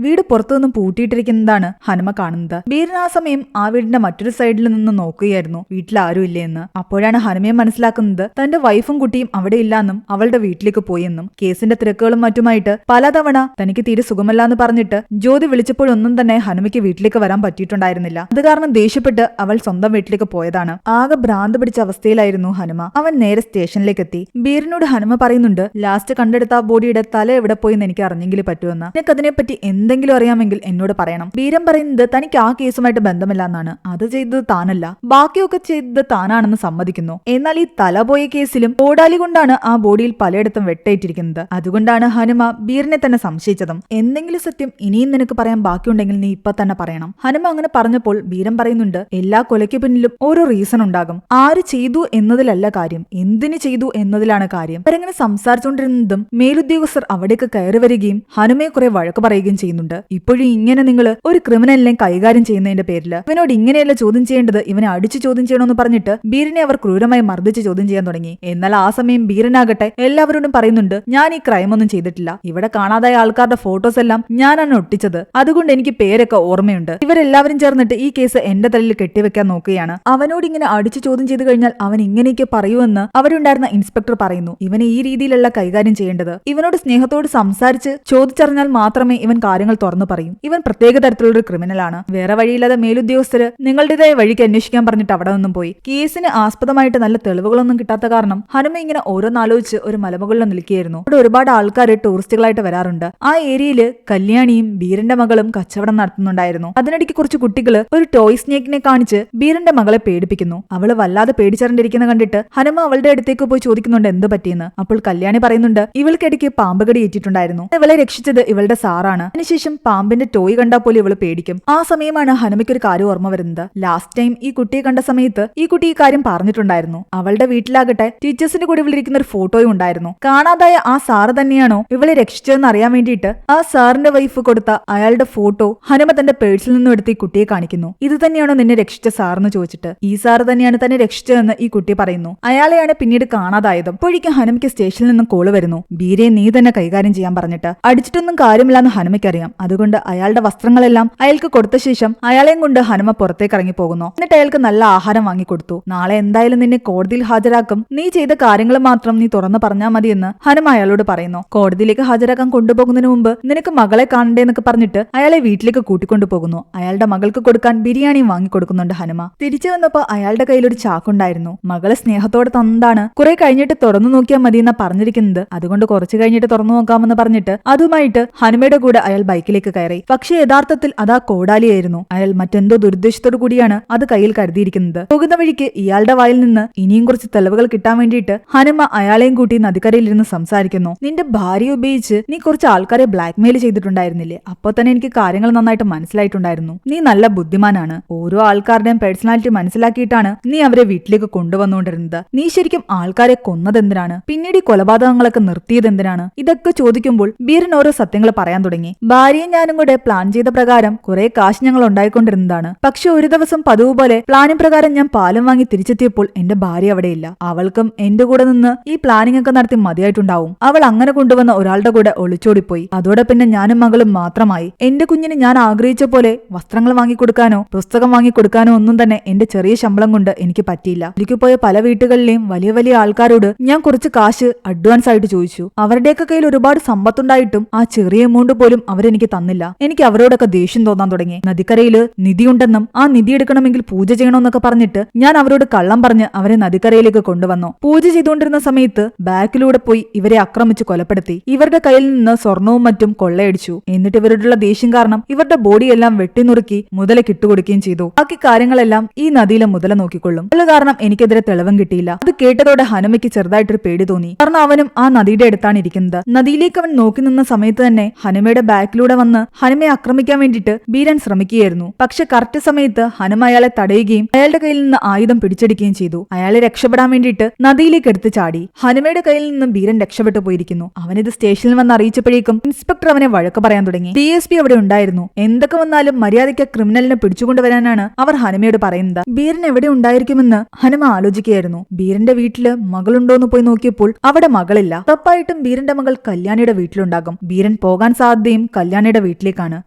വീട് പുറത്തുനിന്നും പൂട്ടിയിട്ടിരിക്കുന്നതാണ് ഹനുമ കാണുന്നത്. ബീരൻ ആ സമയം ആ വീടിന്റെ മറ്റൊരു സൈഡിൽ നിന്ന് നോക്കുകയായിരുന്നു, വീട്ടിൽ ആരും ഇല്ലേ എന്ന്. അപ്പോഴാണ് ഹനുമയെ മനസ്സിലാക്കുന്നത് തന്റെ വൈഫും കുട്ടിയും അവിടെ ഇല്ലാന്നും അവളുടെ വീട്ടിലേക്ക് പോയെന്നും. കേസിന്റെ തിരക്കുകളും മറ്റുമായിട്ട് പലതവണ തനിക്ക് തീരെ സുഖമല്ലാന്ന് പറഞ്ഞിട്ട് ജ്യോതി വിളിച്ചപ്പോഴൊന്നും തന്നെ ഹനുമയ്ക്ക് വീട്ടിലേക്ക് വരാൻ പറ്റിയിട്ടുണ്ടായിരുന്നില്ല. അത് കാരണം ദേഷ്യപ്പെട്ട് അവൾ സ്വന്തം വീട്ടിലേക്ക് പോയതാണ്. ആകെ ഭ്രാന്ത് പിടിച്ച അവസ്ഥയിലായിരുന്നു ഹനുമ. അവൻ നേരെ സ്റ്റേഷനിലേക്ക് എത്തി. ബീരനോട് ഹനുമ പറയുന്നുണ്ട്, ലാസ്റ്റ് കണ്ടെടുത്ത ആ ബോഡിയുടെ തല എവിടെ പോയെന്ന് എനിക്ക് അറിഞ്ഞെങ്കിൽ പറ്റുമെന്ന്. നിനക്ക് അതിനെപ്പറ്റി എന്തെങ്കിലും അറിയാമെങ്കിൽ എന്നോട് പറയണം. ബീരൻ പറയുന്നത് തനിക്ക് ആ കേസുമായിട്ട് ബന്ധമില്ല എന്നാണ്. അത് ചെയ്തത് താനല്ല, ബാക്കിയൊക്കെ ചെയ്തത് താനാണെന്ന് സമ്മതിക്കുന്നു. എന്നാൽ ഈ തല പോയ കേസിലും കോടാലി കൊണ്ടാണ് ആ ബോഡിയിൽ പലയിടത്തും വെട്ടേറ്റിരിക്കുന്നത്. അതുകൊണ്ടാണ് ഹനുമ ബീരനെ തന്നെ സംശയിച്ചതും. എന്തെങ്കിലും സത്യം ഇനിയും നിനക്ക് പറയാൻ ബാക്കിയുണ്ടെങ്കിൽ നീ ഇപ്പൊ തന്നെ പറയണം. ഹനുമ അങ്ങനെ പറഞ്ഞപ്പോൾ ബീരൻ പറയുന്നുണ്ട്, എല്ലാ കൊലയ്ക്ക് പിന്നിലും ഓരോ റീസൺ ഉണ്ടാകും. ആര് ചെയ്തു എന്നതിലല്ല കാര്യം, എന്തിനു ചെയ്തു എന്നതിലാണ് കാര്യം. അവരങ്ങനെ സംസാരിച്ചുകൊണ്ടിരുന്നതും മേലുദ്യോഗസ്ഥർ അവിടേക്ക് കയറി വരികയും ഹനുമയെ കുറെ വഴക്ക് പറയുകയും ചെയ്യുന്നുണ്ട്. ഇപ്പോഴും ഇങ്ങനെ നിങ്ങൾ ഒരു ക്രിമിനലിനെ കൈകാര്യം ചെയ്യുന്നതിന്റെ പേരിൽ ഇവനോട് ഇങ്ങനെയല്ല ചോദ്യം ചെയ്യേണ്ടത്, ഇവനെ അടിച്ചു ചോദ്യം ചെയ്യണമെന്ന് പറഞ്ഞിട്ട് ബീരനെ അവർ ക്രൂരമായി മർദ്ദിച്ച് ചോദ്യം ചെയ്യാൻ തുടങ്ങി. എന്നാൽ ആ സമയം ബീരനാകട്ടെ എല്ലാവരോടും പറയുന്നുണ്ട്, ഞാൻ ഈ ക്രൈം ഒന്നും ചെയ്തിട്ടില്ല. ഇവിടെ കാണാതായ ആൾക്കാരുടെ ഫോട്ടോസ് എല്ലാം ഞാനാണ് ഒട്ടിച്ചത്. അതുകൊണ്ട് എനിക്ക് പേരൊക്കെ ഓർമ്മയുണ്ട്. ഇവരെല്ലാവരും ചേർന്നിട്ട് ഈ കേസ് എന്റെ തലയിൽ കെട്ടിവെക്കാൻ നോക്കുകയാണ്. അവനോട് ഇങ്ങനെ അടിച്ചു ചോദ്യം ചെയ്തു കഴിഞ്ഞാൽ അവൻ ഇങ്ങനെയൊക്കെ പറയുമെന്ന് അവരുണ്ടായിരുന്ന ഇൻസ്പെക്ടർ പറയുന്നു. ഇവനെ ഈ രീതിയിലല്ല കൈകാര്യം ചെയ്യേണ്ടത്. ഇവനോട് സ്നേഹത്തോട് സംസാരിച്ച് ചോദിച്ചറിഞ്ഞാൽ മാത്രമേ ഇവൻ കാര്യങ്ങൾ തുറന്നു പറയും. ഇവൻ പ്രത്യേക തരത്തിലുള്ള ക്രിമിനലാണ്. വേറെ വഴിയില്ലാതെ മേലുദ്യോഗസ്ഥര് നിങ്ങളുടേതായ വഴിക്ക് അന്വേഷിക്കാൻ പറഞ്ഞിട്ട് അവിടെ നിന്നും പോയി. കേസിന് ആസ്പദമായിട്ട് നല്ല തെളിവുകളൊന്നും കിട്ടാത്ത കാരണം ഹനുമ ഇങ്ങനെ ഓരോന്നാലോചിച്ച് ഒരു മലമുകളിൽ നിൽക്കുകയായിരുന്നു. അവിടെ ഒരുപാട് ആൾക്കാർ ടൂറിസ്റ്റുകളായിട്ട് വരാറുണ്ട്. ആ ഏരിയയില് കല്യാണിയും ബീരന്റെ മകളും കച്ചവടം നടത്തുന്നുണ്ടായിരുന്നു. അതിനിടയ്ക്ക് കുറച്ച് കുട്ടികള് ഒരു ടോയ് സ്നേക്കിനെ കാണിച്ച് ബീരന്റെ മകളെ പേടിപ്പിക്കുന്നു. അവള് വല്ലാതെ പേടിച്ചറിഞ്ഞിരിക്കുന്ന കണ്ടിട്ട് ഹനുമ അവളുടെ അടുത്തേക്ക് പോയി ചോദിക്കുന്നുണ്ട് എന്ത് പറ്റിയെന്ന്. അപ്പോൾ കല്യാണി പറയുന്നുണ്ട്, ഇവൾക്കിടയ്ക്ക് പാമ്പ് കടി ഏറ്റിട്ടുണ്ടായിരുന്നു. ഇവളെ രക്ഷിച്ചത് ഇവളുടെ സാറാണ്. അതിനുശേഷം പാമ്പിന്റെ ടോയ് കണ്ടാൽ പോലും ഇവള് പേടിക്കും. ആ സമയമാണ് ഹനുമയ്ക്ക് ഒരു കാര്യം ഓർമ്മ വരുന്നത്. ലാസ്റ്റ് ടൈം ഈ കുട്ടിയെ കണ്ട സമയത്ത് ഈ കുട്ടി ഈ കാര്യം പറഞ്ഞിട്ടുണ്ടായിരുന്നു. അവളുടെ വീട്ടിലാകട്ടെ ടീച്ചേഴ്സിന്റെ കൂടെ ഇവളിരിക്കുന്ന ഒരു ഫോട്ടോയും ഉണ്ടായിരുന്നു. കാണാതായ ആ സാറ് തന്നെയാണോ ഇവളെ രക്ഷിച്ചതെന്ന് അറിയാൻ വേണ്ടിയിട്ട് ആ സാറിന്റെ വൈഫ് കൊടുത്ത അയാളുടെ ഫോട്ടോ ഹനുമ തന്റെ പേഴ്സിൽ നിന്നും എടുത്ത് ഈ കുട്ടിയെ കാണിക്കുന്നു. ഇത് തന്നെയാണോ നിന്നെ രക്ഷിച്ച സാറെന്ന് ചോദിച്ചിട്ട് ഈ സാറ് തന്നെയാണ് തന്നെ രക്ഷിച്ചതെന്ന് ഈ കുട്ടി പറയുന്നു. അയാളെയാണ് പിന്നീട് കാണാതായതും. അപ്പോഴേക്കും ഹനുമയ്ക്ക് സ്റ്റേഷനിൽ നിന്നും കോള് വരുന്നു. ബീരയെ നീ തന്നെ കൈകാര്യം ചെയ്യാൻ പറഞ്ഞിട്ട്. അടിച്ചിട്ടൊന്നും കാര്യമില്ലെന്ന് ഹനുമയ്ക്കറിയാം. അതുകൊണ്ട് അയാളുടെ വസ്ത്രങ്ങളെല്ലാം അയാൾക്ക് കൊടുത്ത ശേഷം അയാളെയും കൊണ്ട് ഹനുമ പുറത്തേക്ക് ഇറങ്ങി പോകുന്നു. എന്നിട്ട് അയാൾക്ക് നല്ല ആഹാരം വാങ്ങിക്കൊടുത്തു. നാളെ എന്തായാലും നിന്നെ കോടതിയിൽ ഹാജരാക്കും. നീ ചെയ്ത കാര്യങ്ങൾ മാത്രം നീ തുറന്നു പറഞ്ഞാൽ മതിയെന്ന് ഹനുമ അയാളോട് പറയുന്നു. കോടതിയിലേക്ക് ഹാജരാക്കാൻ കൊണ്ടുപോകുന്നതിന് മുമ്പ് നിനക്ക് മകളെ കാണണ്ടേന്നൊക്കെ പറഞ്ഞിട്ട് അയാളെ വീട്ടിലേക്ക് കൂട്ടിക്കൊണ്ടു പോകുന്നു. അയാളുടെ മകൾക്ക് കൊടുക്കാൻ ബിരിയാണിയും വാങ്ങിക്കൊടുക്കുന്നുണ്ട് ഹനുമ. തിരിച്ചു വന്നപ്പോ അയാളുടെ കയ്യിലൊരു ചാക്കുണ്ടായിരുന്നു. മകളെ സ്നേഹത്തോടെ തന്നതാണ്. കുറെ കഴിഞ്ഞിട്ട് തുറന്നു നോക്കിയാൽ മതിയെന്നാ പറഞ്ഞിരിക്കുന്നത്. അതുകൊണ്ട് കുറച്ചു കഴിഞ്ഞിട്ട് തുറന്നു നോക്കാമെന്ന് പറഞ്ഞിട്ട് അതുമായിട്ട് ഹനുമയുടെ കൂടെ അയാൾ ബൈക്കിലേക്ക് കയറി. പക്ഷേ യഥാർത്ഥത്തിൽ അതാ കോടാലിയായിരുന്നു. അയാൾ മറ്റെന്തോ ദുരുദ്ദേശത്തോടു കൂടിയാണ് അത് കയ്യിൽ കരുതിയിരിക്കുന്നത്. പോകുന്ന വഴിക്ക് ഇയാളുടെ വായിൽ നിന്ന് ഇനിയും കുറച്ച് തെളിവുകൾ കിട്ടാൻ വേണ്ടിയിട്ട് ഹനുമ അയാളെയും കൂട്ടി നദിക്കരയിലിരുന്ന് സംസാരിക്കുന്നു. നിന്റെ ഭാര്യ ഉപയോഗിച്ച് നീ കുറച്ച് ആൾക്കാരെ ബ്ലാക്ക്മെയിൽ ചെയ്തിട്ടുണ്ടായിരുന്നില്ലേ? അപ്പൊ തന്നെ എനിക്ക് കാര്യങ്ങൾ നന്നായിട്ട് മനസ്സിലായിട്ടുണ്ടായിരുന്നു. നീ നല്ല ബുദ്ധിമാനാണ്. ഓരോ ആൾക്കാരുടെയും പേഴ്സണാലിറ്റി മനസ്സിലാക്കിയിട്ടാണ് നീ അവരെ വീട്ടിലേക്ക് കൊണ്ടുവന്നുകൊണ്ടിരുന്നത്. നീ ശരിക്കും ആൾക്കാരെ കൊന്നതെന്തിനാണ്? പിന്നീട് ഈ കൊലപാതകങ്ങളൊക്കെ നിർത്തിയത് എന്തിനാണ്? ഇതൊക്കെ ചോദിക്കുമ്പോൾ ബീരൻ ഓരോ സത്യങ്ങൾ പറയാൻ തുടങ്ങി. ഭാര്യയും ഞാനും കൂടെ പ്ലാൻ ചെയ്ത പ്രകാരം കുറെ കാശ് ഞങ്ങൾ ഉണ്ടായിക്കൊണ്ടിരുന്നതാണ്. പക്ഷെ ഒരു ദിവസം പതിവ് പോലെ പ്ലാനിംഗ് പ്രകാരം ഞാൻ പാലം വാങ്ങി തിരിച്ചെത്തിയപ്പോൾ എന്റെ ഭാര്യ അവിടെയില്ല. അവൾക്കും എന്റെ കൂടെ നിന്ന് ഈ പ്ലാനിംഗ് ഒക്കെ നടത്തി മതിയായിട്ടുണ്ടാവും. അവൾ അങ്ങനെ കൊണ്ടുവന്ന ഒരാളുടെ കൂടെ ഒളിച്ചോടിപ്പോയി. അതോടെ പിന്നെ ഞാനും മകളും മാത്രമായി. എന്റെ കുഞ്ഞിന് ഞാൻ ആഗ്രഹിച്ച പോലെ വസ്ത്രങ്ങൾ വാങ്ങിക്കൊടുക്കാനോ പുസ്തകം വാങ്ങിക്കൊടുക്കാനോ ഒന്നും തന്നെ എന്റെ ചെറിയ ശമ്പളം കൊണ്ട് എനിക്ക് പറ്റിയില്ല. എനിക്ക് പോയ പല വീട്ടുകളിലെയും വലിയ വലിയ ആൾക്കാരോട് ഞാൻ കുറച്ച് കാശ് അഡ്വാൻസ് ആയിട്ട് ചോദിച്ചു. അവരുടെയൊക്കെ കയ്യിൽ ഒരുപാട് സമ്പത്തുണ്ടായിട്ടും ആ ചെറിയ എമൗണ്ട് പോലും അവരെനിക്ക് തന്നില്ല. എനിക്ക് അവരോടൊക്കെ ദേഷ്യം തോന്നാൻ തുടങ്ങി. നദിക്കരയില് നിധിയുണ്ടെന്നും ആ നിധി എടുക്കണമെങ്കിൽ പൂജ ചെയ്യണമെന്നൊക്കെ പറഞ്ഞിട്ട് ഞാൻ അവരോട് കള്ളം പറഞ്ഞ് അവരെ നദിക്കരയിലേക്ക് കൊണ്ടുവന്നു. പൂജ ചെയ്തുകൊണ്ടിരുന്ന സമയത്ത് ബാക്കിലൂടെ പോയി ഇവരെ ആക്രമിച്ച് കൊലപ്പെടുത്തി. ഇവരുടെ കയ്യിൽ നിന്ന് സ്വർണവും മറ്റും കൊള്ളയടിച്ചു. എന്നിട്ട് ഇവരോടുള്ള ദേഷ്യം കാരണം ഇവരുടെ ബോഡിയെല്ലാം വെട്ടിനുറുക്കി മുതല കിട്ടുകൊടുക്കുകയും ചെയ്തു. ബാക്കി കാര്യങ്ങളെല്ലാം ഈ നദിയിലെ മുതല നോക്കിക്കൊള്ളും. അത് കാരണം എനിക്കെതിരെ തെളിവും കിട്ടിയില്ല. അത് കേട്ടതോടെ ഹനുമയ്ക്ക് ചെറുതായിട്ടൊരു പേടി തോന്നി. കാരണം അവനും ആ നദിയുടെ അടുത്താണ് ഇരിക്കുന്നത്. നദിയിലേക്ക് അവൻ നോക്കി നിന്ന സമയത്ത് തന്നെ ഹനുമയുടെ ബാക്കിലൂടെ വന്ന് ഹനുമയെ ആക്രമിക്കാൻ വേണ്ടിയിട്ട് ബീരൻ ശ്രമിക്കുകയായിരുന്നു. പക്ഷെ കറക്റ്റ് സമയത്ത് ഹനുമ അയാളെ തടയുകയും അയാളുടെ കയ്യിൽ നിന്ന് ആയുധം പിടിച്ചെടുക്കുകയും ചെയ്തു. അയാളെ രക്ഷപ്പെടാൻ വേണ്ടിയിട്ട് നദിയിലേക്ക് എടുത്ത് ചാടി. ഹനുമയുടെ കയ്യിൽ നിന്നും ബീരൻ രക്ഷപ്പെട്ടു പോയിരിക്കുന്നു. അവനിത് സ്റ്റേഷനിൽ വന്ന് അറിയിച്ചപ്പോഴേക്കും ഇൻസ്പെക്ടർ അവനെ വഴക്ക് പറയാൻ തുടങ്ങി. DSP അവിടെ ഉണ്ടായിരുന്നു. എന്തൊക്കെ വന്നാലും എന്തായിരുന്നാലും മര്യാദയ്ക്ക് ക്രിമിനലിനെ പിടിച്ചുകൊണ്ടുവരാനാണ് അവർ ഹനുമയോട് പറയുന്നത്. ബീരൻ എവിടെ ഉണ്ടായിരിക്കുമെന്ന് ഹനുമ ആലോചിക്കുകയായിരുന്നു. ബീരന്റെ വീട്ടില് മകളുണ്ടോന്ന് പോയി നോക്കിയപ്പോൾ അവിടെ മകളില്ല. ഉറപ്പായിട്ടും ബീരന്റെ മകൾ കല്യാണിയുടെ വീട്ടിലുണ്ടാകും. ബീരൻ പോകാൻ സാധ്യതയും കല്യാണിയുടെ വീട്ടിലേക്കാണ്.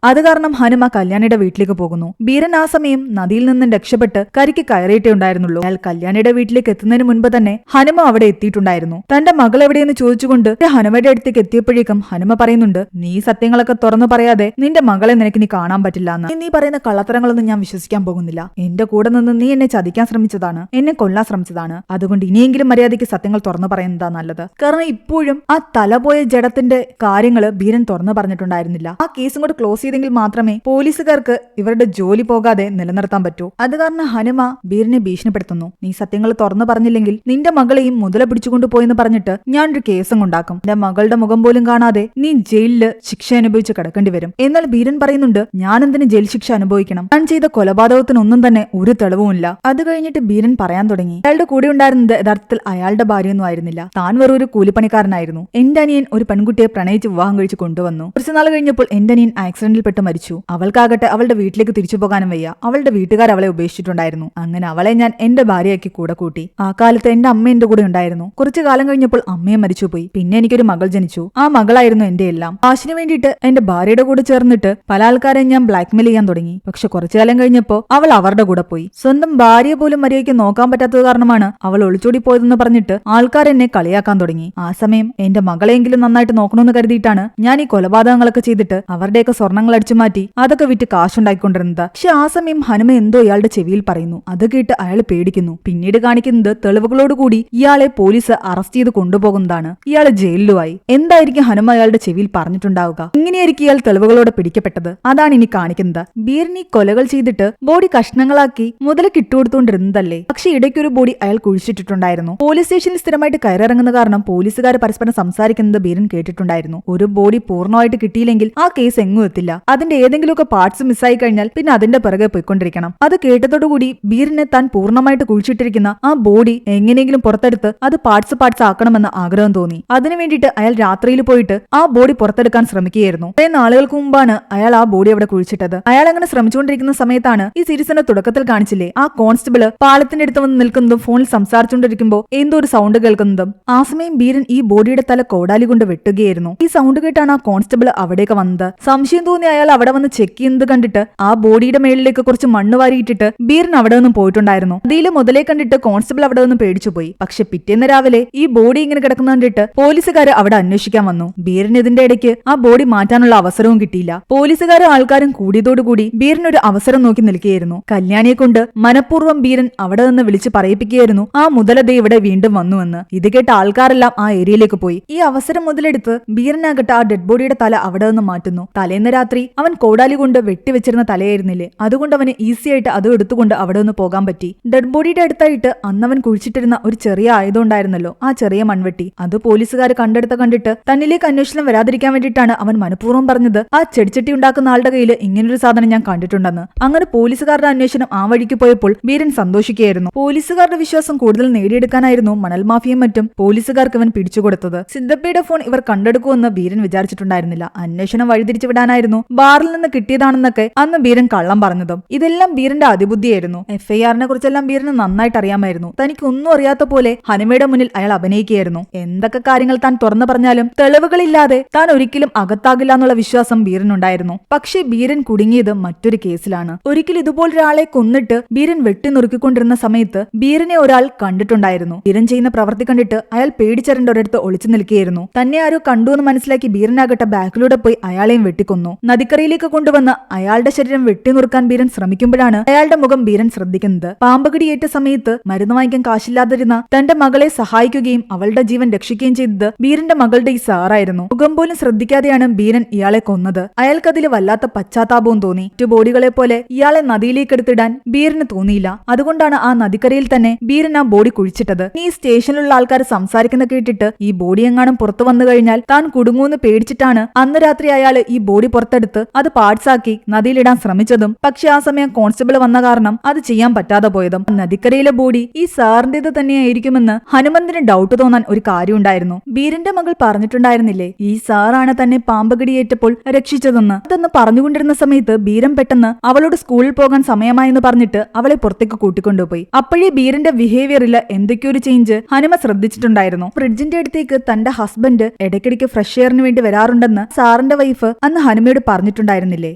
അത് കാരണം ഹനുമ കല്യാണിയുടെ വീട്ടിലേക്ക് പോകുന്നു. ബീരൻ ആ സമയം നദിയിൽ നിന്നും രക്ഷപ്പെട്ട് കരിക്ക് കയറിയിട്ടേ ഉണ്ടായിരുന്നുള്ളൂ. അയാൾ കല്യാണിയുടെ വീട്ടിലേക്ക് എത്തുന്നതിന് മുൻപ് തന്നെ ഹനുമ അവിടെ എത്തിയിട്ടുണ്ടായിരുന്നു. തന്റെ മകൾ എവിടെയെന്ന് ചോദിച്ചുകൊണ്ട് ഹനുമയുടെ അടുത്തേക്ക് എത്തിയപ്പോഴേക്കും ഹനുമ പറയുന്നുണ്ട്, നീ സത്യങ്ങളൊക്കെ തുറന്നു പറയാതെ നിന്റെ മകളെ നിനക്ക് നീ കാണാൻ പറ്റില്ല എന്ന്. നീ പറയുന്ന കള്ളത്തരങ്ങളൊന്നും ഞാൻ വിശ്വസിക്കാൻ പോകുന്നില്ല. എന്റെ കൂടെ നിന്ന് നീ എന്നെ ചതിക്കാൻ ശ്രമിച്ചതാണ്, എന്നെ കൊല്ലാൻ ശ്രമിച്ചതാണ്. അതുകൊണ്ട് ഇനിയെങ്കിലും മര്യാദയ്ക്ക് സത്യങ്ങൾ തുറന്നു പറയുന്നതാ നല്ലത്. കാരണം ഇപ്പോഴും ആ തലപോയ ജഡത്തിന്റെ കാര്യങ്ങള് ബീരൻ തുറന്നു പറഞ്ഞിട്ടുണ്ടായിരുന്നില്ല. ആ കേസും കൂടെ ക്ലോസ് ചെയ്തെങ്കിൽ മാത്രമേ പോലീസുകാർക്ക് ഇവരുടെ ജോലി പോകാതെ നിലനിർത്താൻ പറ്റൂ. അത് കാരണം ഹനുമ ബീരനെ ഭീഷണിപ്പെടുത്തുന്നു. നീ സത്യങ്ങൾ തുറന്നു പറഞ്ഞില്ലെങ്കിൽ നിന്റെ മകളെയും മുതല പിടിച്ചുകൊണ്ടു പോയെന്ന് പറഞ്ഞിട്ട് ഞാനൊരു കേസും ഉണ്ടാക്കും. എന്റെ മകളുടെ മുഖം പോലും കാണാതെ നീ ജയിലില് ശിക്ഷ അനുഭവിച്ച് കിടക്കേണ്ടി വരും. എന്നാൽ ബീരൻ പറയുന്നുണ്ട്, ഞാൻ എന്തിന് ജയിൽ ശിക്ഷ അനുഭവിക്കണം? ഞാൻ ചെയ്ത കൊലപാതകത്തിനൊന്നും തന്നെ ഒരു തെളിവുമില്ല. അത് കഴിഞ്ഞിട്ട് ബീരൻ പറയാൻ തുടങ്ങി, അയാളുടെ കൂടെ ഉണ്ടായിരുന്നത് യഥാർത്ഥത്തിൽ അയാളുടെ ഭാര്യയൊന്നും ആയിരുന്നില്ല. താൻ വെറും ഒരു കൂലിപ്പണിക്കാരനായിരുന്നു. എന്റെ അനിയൻ ഒരു പെൺകുട്ടിയെ പ്രണയിച്ച് വിവാഹം കഴിച്ച് കൊണ്ടുവന്നു. കുറച്ചു നാൾ കഴിഞ്ഞപ്പോൾ എന്റെ അനിയൻ ആക്സിഡന്റിൽ പെട്ട് മരിച്ചു. അവൾക്കാകട്ടെ അവളുടെ വീട്ടിലേക്ക് തിരിച്ചു പോകാനും വയ്യ. അവളുടെ വീട്ടുകാർ അവളെ ഉപേക്ഷിച്ചിട്ടുണ്ടായിരുന്നു. അങ്ങനെ അവളെ ഞാൻ എന്റെ ഭാര്യയാക്കി കൂടെ കൂട്ടി. ആ കാലത്ത് എന്റെ അമ്മ എന്റെ കൂടെ ഉണ്ടായിരുന്നു. കുറച്ചു കാലം കഴിഞ്ഞപ്പോൾ അമ്മയെ മരിച്ചുപോയി. പിന്നെ എനിക്കൊരു മകൾ ജനിച്ചു. ആ മകളായിരുന്നു എന്റെ എല്ലാം. കാശിന് വേണ്ടിയിട്ട് എന്റെ ഭാര്യയുടെ കൂടെ ചേർന്നിട്ട് പല ആൾക്കാരെ ഞാൻ ബ്ലാക്ക്മെയിൽ ചെയ്യാൻ തുടങ്ങി. പക്ഷെ കുറച്ചു കാലം കഴിഞ്ഞപ്പോൾ അവൾ അവരുടെ കൂടെ പോയി. സ്വന്തം ഭാര്യയെ പോലും മര്യാദയ്ക്ക് നോക്കാൻ പറ്റാത്തത് കാരണമാണ് അവൾ ഒളിച്ചോടി പോയതെന്ന് പറഞ്ഞിട്ട് ആൾക്കാർ എന്നെ കളിയാക്കാൻ തുടങ്ങി. ആ സമയം എന്റെ മകളെങ്കിലും നന്നായിട്ട് നോക്കണമെന്ന് കരുതിയിട്ടാണ് ഞാൻ ഈ കൊലപാതകങ്ങളൊക്കെ ചെയ്തിട്ട് അവരുടെയൊക്കെ സ്വർണ്ണങ്ങൾ അടിച്ചു മാറ്റി അതൊക്കെ വിറ്റ് കാശുണ്ടാക്കിക്കൊണ്ടിരുന്നത്. പക്ഷെ ആ സമയം ഹനുമ എന്തോ ഇയാളുടെ ചെവിയിൽ പറയുന്നു. അത് കേട്ട് അയാൾ പേടിക്കുന്നു. പിന്നീട് കാണിക്കുന്നത് തെളിവുകളോടുകൂടി ഇയാളെ പോലീസ് അറസ്റ്റ് ചെയ്ത് കൊണ്ടുപോകുന്നതാണ്. ഇയാള് ജയിലിലുമായി. എന്തായിരിക്കും ഹനുമ അയാളുടെ ചെവിയിൽ പറഞ്ഞിട്ടുണ്ടാവുക? ഇങ്ങനെയായിരിക്കും ഇയാൾ തെളിവുകളോടെ പിടിക്കപ്പെട്ടത്. അതാണ് ഇനി കാണിക്കുന്നത്. ബീരൻ ഈ കൊലകൾ ചെയ്തിട്ട് ബോഡി കഷ്ണങ്ങളാക്കി മുതലക്ക് ഇട്ടുകൊടുത്തുകൊണ്ടിരുന്നതല്ലേ. പക്ഷെ ഇടയ്ക്കൊരു ബോഡി അയാൾ കുഴിച്ചിട്ടിട്ടുണ്ടായിരുന്നു. പോലീസ് സ്റ്റേഷനിൽ സ്ഥിരമായിട്ട് കയറിറങ്ങുന്ന കാരണം പോലീസുകാർ പരസ്പരം സംസാരിക്കുന്നത് ബീരൻ കേട്ടിട്ടുണ്ടായിരുന്നു. ഒരു ബോഡി പൂർണ്ണമായിട്ട് കിട്ടിയില്ലെങ്കിൽ ആ കേസ് എങ്ങും എത്തില്ല. അതിന്റെ ഏതെങ്കിലുമൊക്കെ പാർട്സ് മിസ്സായി കഴിഞ്ഞാൽ പിന്നെ അതിന്റെ പിറകെ പോയിക്കൊണ്ടിരിക്കണം. അത് കേട്ടതോടുകൂടി ബീരനെ താൻ പൂർണ്ണമായിട്ട് കുഴിച്ചിട്ടിരിക്കുന്ന ആ ബോഡി എങ്ങനെയെങ്കിലും പുറത്തെടുത്ത് അത് പാർട്സ് ആക്കണമെന്ന് ആഗ്രഹം തോന്നി. അതിനു വേണ്ടിയിട്ട് അയാൾ രാത്രിയിൽ പോയിട്ട് ആ ബോഡി പുറത്തെടുക്കാൻ ശ്രമിക്കുകയായിരുന്നു. കുറേ നാളുകൾക്ക് മുമ്പാണ് അയാൾ ആ ബോഡി അവിടെ കുഴിച്ചിട്ടത്. അയാൾ അങ്ങനെ ശ്രമിച്ചുകൊണ്ടിരിക്കുന്ന സമയത്താണ് ഈ സീരീസിന്റെ തുടക്കത്തിൽ കാണിച്ചില്ലേ, ആ കോൺസ്റ്റബിള് പാലത്തിന്റെ അടുത്ത് വന്ന് നിൽക്കുന്നതും ഫോണിൽ സംസാരിച്ചുകൊണ്ടിരിക്കുമ്പോൾ എന്തോ ഒരു സൗണ്ട് കേൾക്കുന്നതും. ആ സമയം ബീരൻ ഈ ബോഡിയുടെ തല കോടാലി കൊണ്ട് വെട്ടുകയായിരുന്നു. ഈ സൗണ്ട് കേട്ടാണ് ആ കോൺസ്റ്റബിൾ അവിടേക്ക് വന്നത്. സംശയം തോന്നി അയാൾ അവിടെ വന്ന് ചെക്ക് ചെയ്യുന്നത് കണ്ടിട്ട് ആ ബോഡിയുടെ മേളിലേക്ക് കുറച്ച് മണ്ണ് വാരിയിട്ടിട്ട് ബീരൻ അവിടെ നിന്നും പോയിട്ടുണ്ടായിരുന്നു. അതിൽ മുതലേ കണ്ടിട്ട് കോൺസ്റ്റബിൾ അവിടെ നിന്ന് പേടിച്ചുപോയി. പക്ഷെ പിറ്റേന്ന് രാവിലെ ഈ ബോഡി ഇങ്ങനെ കിടക്കുന്ന കണ്ടിട്ട് പോലീസുകാർ അവിടെ അന്വേഷിക്കാൻ വന്നു. ബീരൻ ഇതിന്റെ ഇടയ്ക്ക് ആ ബോഡി മാറ്റാനുള്ള അവസരവും കിട്ടിയില്ല. പോലീസുകാരും ആൾക്കാരും കൂടിയതോടുകൂടി ബീരൻ ഒരു അവസരം നോക്കി നിൽക്കുകയായിരുന്നു. കല്യാണിയെ കൊണ്ട് മനഃപൂർവ്വം ബീരൻ അവിടെ നിന്ന് വിളിച്ച് പറയിപ്പിക്കുകയായിരുന്നു ആ മുതലതേ ഇവിടെ വീണ്ടും വന്നുവെന്ന്. ഇത് കേട്ട ആൾക്കാരെല്ലാം ആ ഏരിയയിലേക്ക് പോയി. ഈ അവസരം മുതലെടുത്ത് ബീരനാകട്ടെ ആ ഡെഡ് ബോഡിയുടെ തല അവിടെ നിന്ന് മാറ്റുന്നു. തലേന്ന് രാത്രി അവൻ കോടാലി കൊണ്ട് വെട്ടിവെച്ചിരുന്ന തലയായിരുന്നില്ലേ, അതുകൊണ്ട് അവന് ഈസി ആയിട്ട് അത് എടുത്തുകൊണ്ട് അവിടെ നിന്ന് പോകാൻ പറ്റി. ഡെഡ് ബോഡിയുടെ അടുത്തായിട്ട് അന്നവൻ കുഴിച്ചിട്ടിരുന്ന ഒരു ചെറിയ ആയുധം ഉണ്ടായിരുന്നല്ലോ, ആ ചെറിയ മൺവെട്ടി. അത് പോലീസുകാർ കണ്ടിട്ട് തന്നിലേക്ക് അന്വേഷണം വരാതിരിക്കാൻ വേണ്ടിയിട്ടാണ് അവൻ മനഃപൂർവ്വം പറഞ്ഞത് ആ ചെടിച്ചട്ടി ഉണ്ടാക്കുന്ന ആളുടെ കയ്യിൽ ഇങ്ങനൊരു സാധനം ഞാൻ കണ്ടിട്ടുണ്ടെന്ന്. അങ്ങനെ പോലീസുകാരുടെ അന്വേഷണം ആ വഴിക്ക് പോയപ്പോൾ ബീരൻ സന്തോഷിക്കുകയായിരുന്നു. പോലീസുകാരുടെ വിശ്വാസം കൂടുതൽ നേടിയെടുക്കാനായിരുന്നു മണൽ മാഫിയും മറ്റും പോലീസുകാർക്ക് ഇവൻ പിടിച്ചുകൊടുത്തത്. സിദ്ധപ്പയുടെ ഫോൺ ഇവർ കണ്ടെടുക്കുമെന്ന് ബീരൻ വിചാരിച്ചിട്ടുണ്ടായിരുന്നില്ല. അന്വേഷണം വഴിതിരിച്ചു വിടാനായിരുന്നു ബാറിൽ നിന്ന് കിട്ടിയതാണെന്നൊക്കെ അന്ന് ബീരൻ കള്ളം പറഞ്ഞതും. ഇതെല്ലാം ബീരന്റെ അതിബുദ്ധിയായിരുന്നു. FIR-നെ കുറിച്ചെല്ലാം ബീരന് നന്നായിട്ട് അറിയാമായിരുന്നു. തനിക്ക് ഒന്നും അറിയാത്ത പോലെ ഹനുമയുടെ മുന്നിൽ അയാൾ അഭിനയിക്കുകയായിരുന്നു. എന്തൊക്കെ കാര്യങ്ങൾ താൻ തുറന്നു പറഞ്ഞാലും തെളിവുകളില്ലാതെ താൻ ഒരിക്കലും അകത്താകില്ല എന്നുള്ള വിശ്വാസം ബീരനുണ്ടായിരുന്നു. പക്ഷേ ബീരൻ കുടുങ്ങിയത് മറ്റൊരു കേസിലാണ്. ഒരിക്കൽ ഇതുപോലൊരാളെ കൊന്നിട്ട് ബീരൻ വെട്ടി നുറുക്കിക്കൊണ്ടിരുന്ന സമയത്ത് ബീരനെ ഒരാൾ കണ്ടിട്ടുണ്ടായിരുന്നു. ബീരൻ ചെയ്യുന്ന പ്രവൃത്തി കണ്ടിട്ട് അയാൾ പേടിച്ചറിന്റെ ഒരിടത്ത് ഒളിച്ചു നിൽക്കുകയായിരുന്നു. തന്നെ ആരോ കണ്ടു എന്ന് മനസ്സിലാക്കി ബീരനാകട്ടെ ബാക്കിലൂടെ പോയി അയാളെയും വെട്ടിക്കൊന്നു. നദിക്കരയിലേക്ക് കൊണ്ടുവന്ന് അയാളുടെ ശരീരം വെട്ടിനുറുക്കാൻ ബീരൻ ശ്രമിക്കുമ്പോഴാണ് അയാളുടെ മുഖം ബീരൻ ശ്രദ്ധിക്കുന്നത്. പാമ്പകടിയേറ്റ സമയത്ത് മരുന്ന് വാങ്ങിക്കാൻ കാശില്ലാതിരുന്ന തന്റെ മകളെ സഹായിക്കുകയും അവളുടെ ജീവൻ രക്ഷിക്കുകയും ചെയ്തത് ബീരന്റെ മകളുടെ ഈ സാറായിരുന്നു. മുഖം പോലും ശ്രദ്ധിക്കാതെയാണ് ബീരൻ ഇയാളെ കൊന്നത്. അയാൾക്കതിൽ വല്ലാത്ത പശ്ചാത്താപവും തോന്നി. മറ്റു ബോഡികളെ പോലെ ഇയാളെ നദിയിലേക്ക് എടുത്തിടാൻ ബീരന് തോന്നിയില്ല. അതുകൊണ്ടാണ് ആ നദിക്കരയിൽ തന്നെ ബീരൻ ആ ബോഡി കുഴിച്ചിട്ടത്. ഈ സ്റ്റേഷനിലുള്ള ആൾക്കാർ സംസാരിക്കുന്ന കേട്ടിട്ട് ഈ ബോഡി എങ്ങാനും പുറത്തു വന്നു കഴിഞ്ഞാൽ താൻ കുടുങ്ങൂന്ന് പേടിച്ചിട്ടാണ് അന്ന് രാത്രി അയാൾ ഈ ബോഡി പുറത്തെടുത്ത് അത് പാർട്സാക്കി നദിയിലിടാൻ ശ്രമിച്ചതും. പക്ഷെ ആ സമയം കോൺസ്റ്റബിൾ വന്ന കാരണം അത് ചെയ്യാൻ പറ്റാതെ പോയതും. നദിക്കരയിലെ ബോഡി ഈ സാറിന്റേത് തന്നെയായിരിക്കുമെന്ന് ഹനുമന്തിന് ഡൗട്ട് തോന്നാൻ ഒരു കാര്യമുണ്ടായിരുന്നു. ബീരന്റെ മകൾ പറഞ്ഞിട്ടുണ്ടായിരുന്നില്ലേ, ഈ സാറാണ് തന്നെ പാമ്പകടിയേറ്റപ്പോൾ രക്ഷിച്ചതെന്ന്. അതെന്ന് പറഞ്ഞുകൊണ്ടിരുന്ന സമയത്ത് സമയത്ത് ബീരൻ പെട്ടെന്ന് അവളോട് സ്കൂളിൽ പോകാൻ സമയമായെന്ന് പറഞ്ഞിട്ട് അവളെ പുറത്തേക്ക് കൂട്ടിക്കൊണ്ടുപോയി. അപ്പോഴേ ബീരന്റെ ബിഹേവിയറിൽ എന്തൊക്കെയോ ഒരു ചേഞ്ച് ഹനുമ ശ്രദ്ധിച്ചിട്ടുണ്ടായിരുന്നു. ഫ്രിഡ്ജിന്റെ അടുത്തേക്ക് തന്റെ ഹസ്ബൻഡ് ഇടയ്ക്കിടയ്ക്ക് ഫ്രഷ് എയറിന് വേണ്ടി വരാറുണ്ടെന്ന് സാറിന്റെ വൈഫ് അന്ന് ഹനുമയോട് പറഞ്ഞിട്ടുണ്ടായിരുന്നില്ലേ?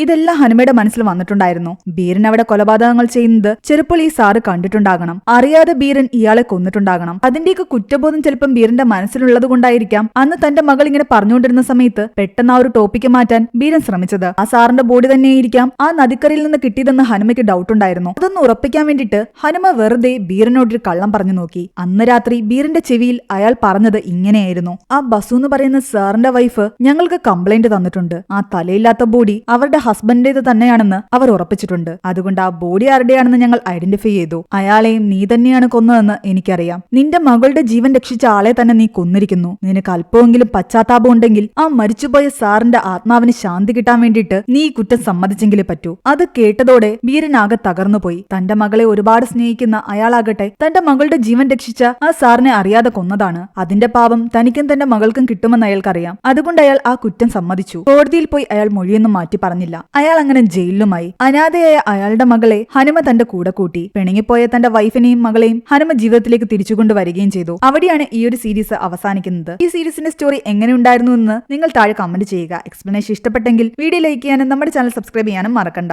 ഇതെല്ലാം ഹനുമയുടെ മനസ്സിൽ വന്നിട്ടുണ്ടായിരുന്നു. ബീരൻ അവിടെ കൊലപാതകങ്ങൾ ചെയ്യുന്നത് ചിലപ്പോൾ ഈ സാറ് കണ്ടിട്ടുണ്ടാകണം. അറിയാതെ ബീരൻ ഇയാളെ കൊന്നിട്ടുണ്ടാകണം. അതിന്റെയൊക്കെ കുറ്റബോധം ചിലപ്പം ബീരന്റെ മനസ്സിലുള്ളത് കൊണ്ടായിരിക്കാം അന്ന് തന്റെ മകൾ ഇങ്ങനെ പറഞ്ഞുകൊണ്ടിരുന്ന സമയത്ത് പെട്ടെന്ന് ആ ഒരു ടോപ്പിക്ക് മാറ്റാൻ ബീരൻ ശ്രമിച്ചത്. ആ സാറിന്റെ ബോഡി തന്നെയായിരിക്കാം ആ നദിക്കരയിൽ നിന്ന് കിട്ടിയതെന്ന് ഹനുമയ്ക്ക് ഡൗട്ട് ഉണ്ടായിരുന്നു. അതൊന്ന് ഉറപ്പിക്കാൻ വേണ്ടിയിട്ട് ഹനുമ വെറുതെ ബീരനോടൊരു കള്ളം പറഞ്ഞു നോക്കി. അന്ന് രാത്രി ബീരന്റെ ചെവിയിൽ അയാൾ പറഞ്ഞത് ഇങ്ങനെയായിരുന്നു: ആ ബസു എന്ന് പറയുന്ന സാറിന്റെ വൈഫ് ഞങ്ങൾക്ക് കംപ്ലൈന്റ് തന്നിട്ടുണ്ട്. ആ തലയില്ലാത്ത ബോഡി അവരുടെ ഹസ്ബൻഡേത് തന്നെയാണെന്ന് അവർ ഉറപ്പിച്ചിട്ടുണ്ട്. അതുകൊണ്ട് ആ ബോഡി ആരുടെയാണെന്ന് ഞങ്ങൾ ഐഡന്റിഫൈ ചെയ്തു. അയാളെയും നീ തന്നെയാണ് കൊന്നതെന്ന് എനിക്കറിയാം. നിന്റെ മകളുടെ ജീവൻ രക്ഷിച്ച ആളെ തന്നെ നീ കൊന്നിരിക്കുന്നു. നിനക്ക് അല്പമെങ്കിലും പശ്ചാത്താപം ഉണ്ടെങ്കിൽ ആ മരിച്ചുപോയ സാറിന്റെ ആത്മാവിന് ശാന്തി കിട്ടാൻ വേണ്ടിയിട്ട് നീ ഈ കുറ്റം സമ്മതിച്ചെങ്കിലേ പറ്റൂ. അത് കേട്ടതോടെ ബീരനാകെ തകർന്നുപോയി. തന്റെ മകളെ ഒരുപാട് സ്നേഹിക്കുന്ന അയാളാകട്ടെ തന്റെ മകളുടെ ജീവൻ രക്ഷിച്ച ആ സാറിനെ അറിയാതെ കൊന്നതാണ്. അതിന്റെ പാപം തനിക്കും തന്റെ മകൾക്കും കിട്ടുമെന്ന് അയാൾക്കറിയാം. അതുകൊണ്ട് അയാൾ ആ കുറ്റം സമ്മതിച്ചു. കോടതിയിൽ പോയി അയാൾ മൊഴിയൊന്നും മാറ്റി പറഞ്ഞില്ല. അയാൾ അങ്ങനെ ജയിലിലുമായി. അനാഥയായ അയാളുടെ മകളെ ഹനുമ തന്റെ കൂടെ കൂട്ടി. പിണങ്ങിപ്പോയ തന്റെ വൈഫിനെയും മകളെയും ഹനുമ ജീവിതത്തിലേക്ക് തിരിച്ചുകൊണ്ടുവരികയും ചെയ്തു. അവിടെയാണ് ഈ ഒരു സീരീസ് അവസാനിക്കുന്നത്. ഈ സീരീസിന്റെ സ്റ്റോറി എങ്ങനെയുണ്ടായിരുന്നു എന്ന് നിങ്ങൾ താഴെ കമന്റ് ചെയ്യുക. എക്സ്പ്ലനേഷൻ ഇഷ്ടപ്പെട്ടെങ്കിൽ വീഡിയോ ലൈക്ക് ചെയ്യാനും നമ്മുടെ ചാനൽ സബ്സ്ക്രൈബ് ചെയ്യാനും മറക്കണ്ട.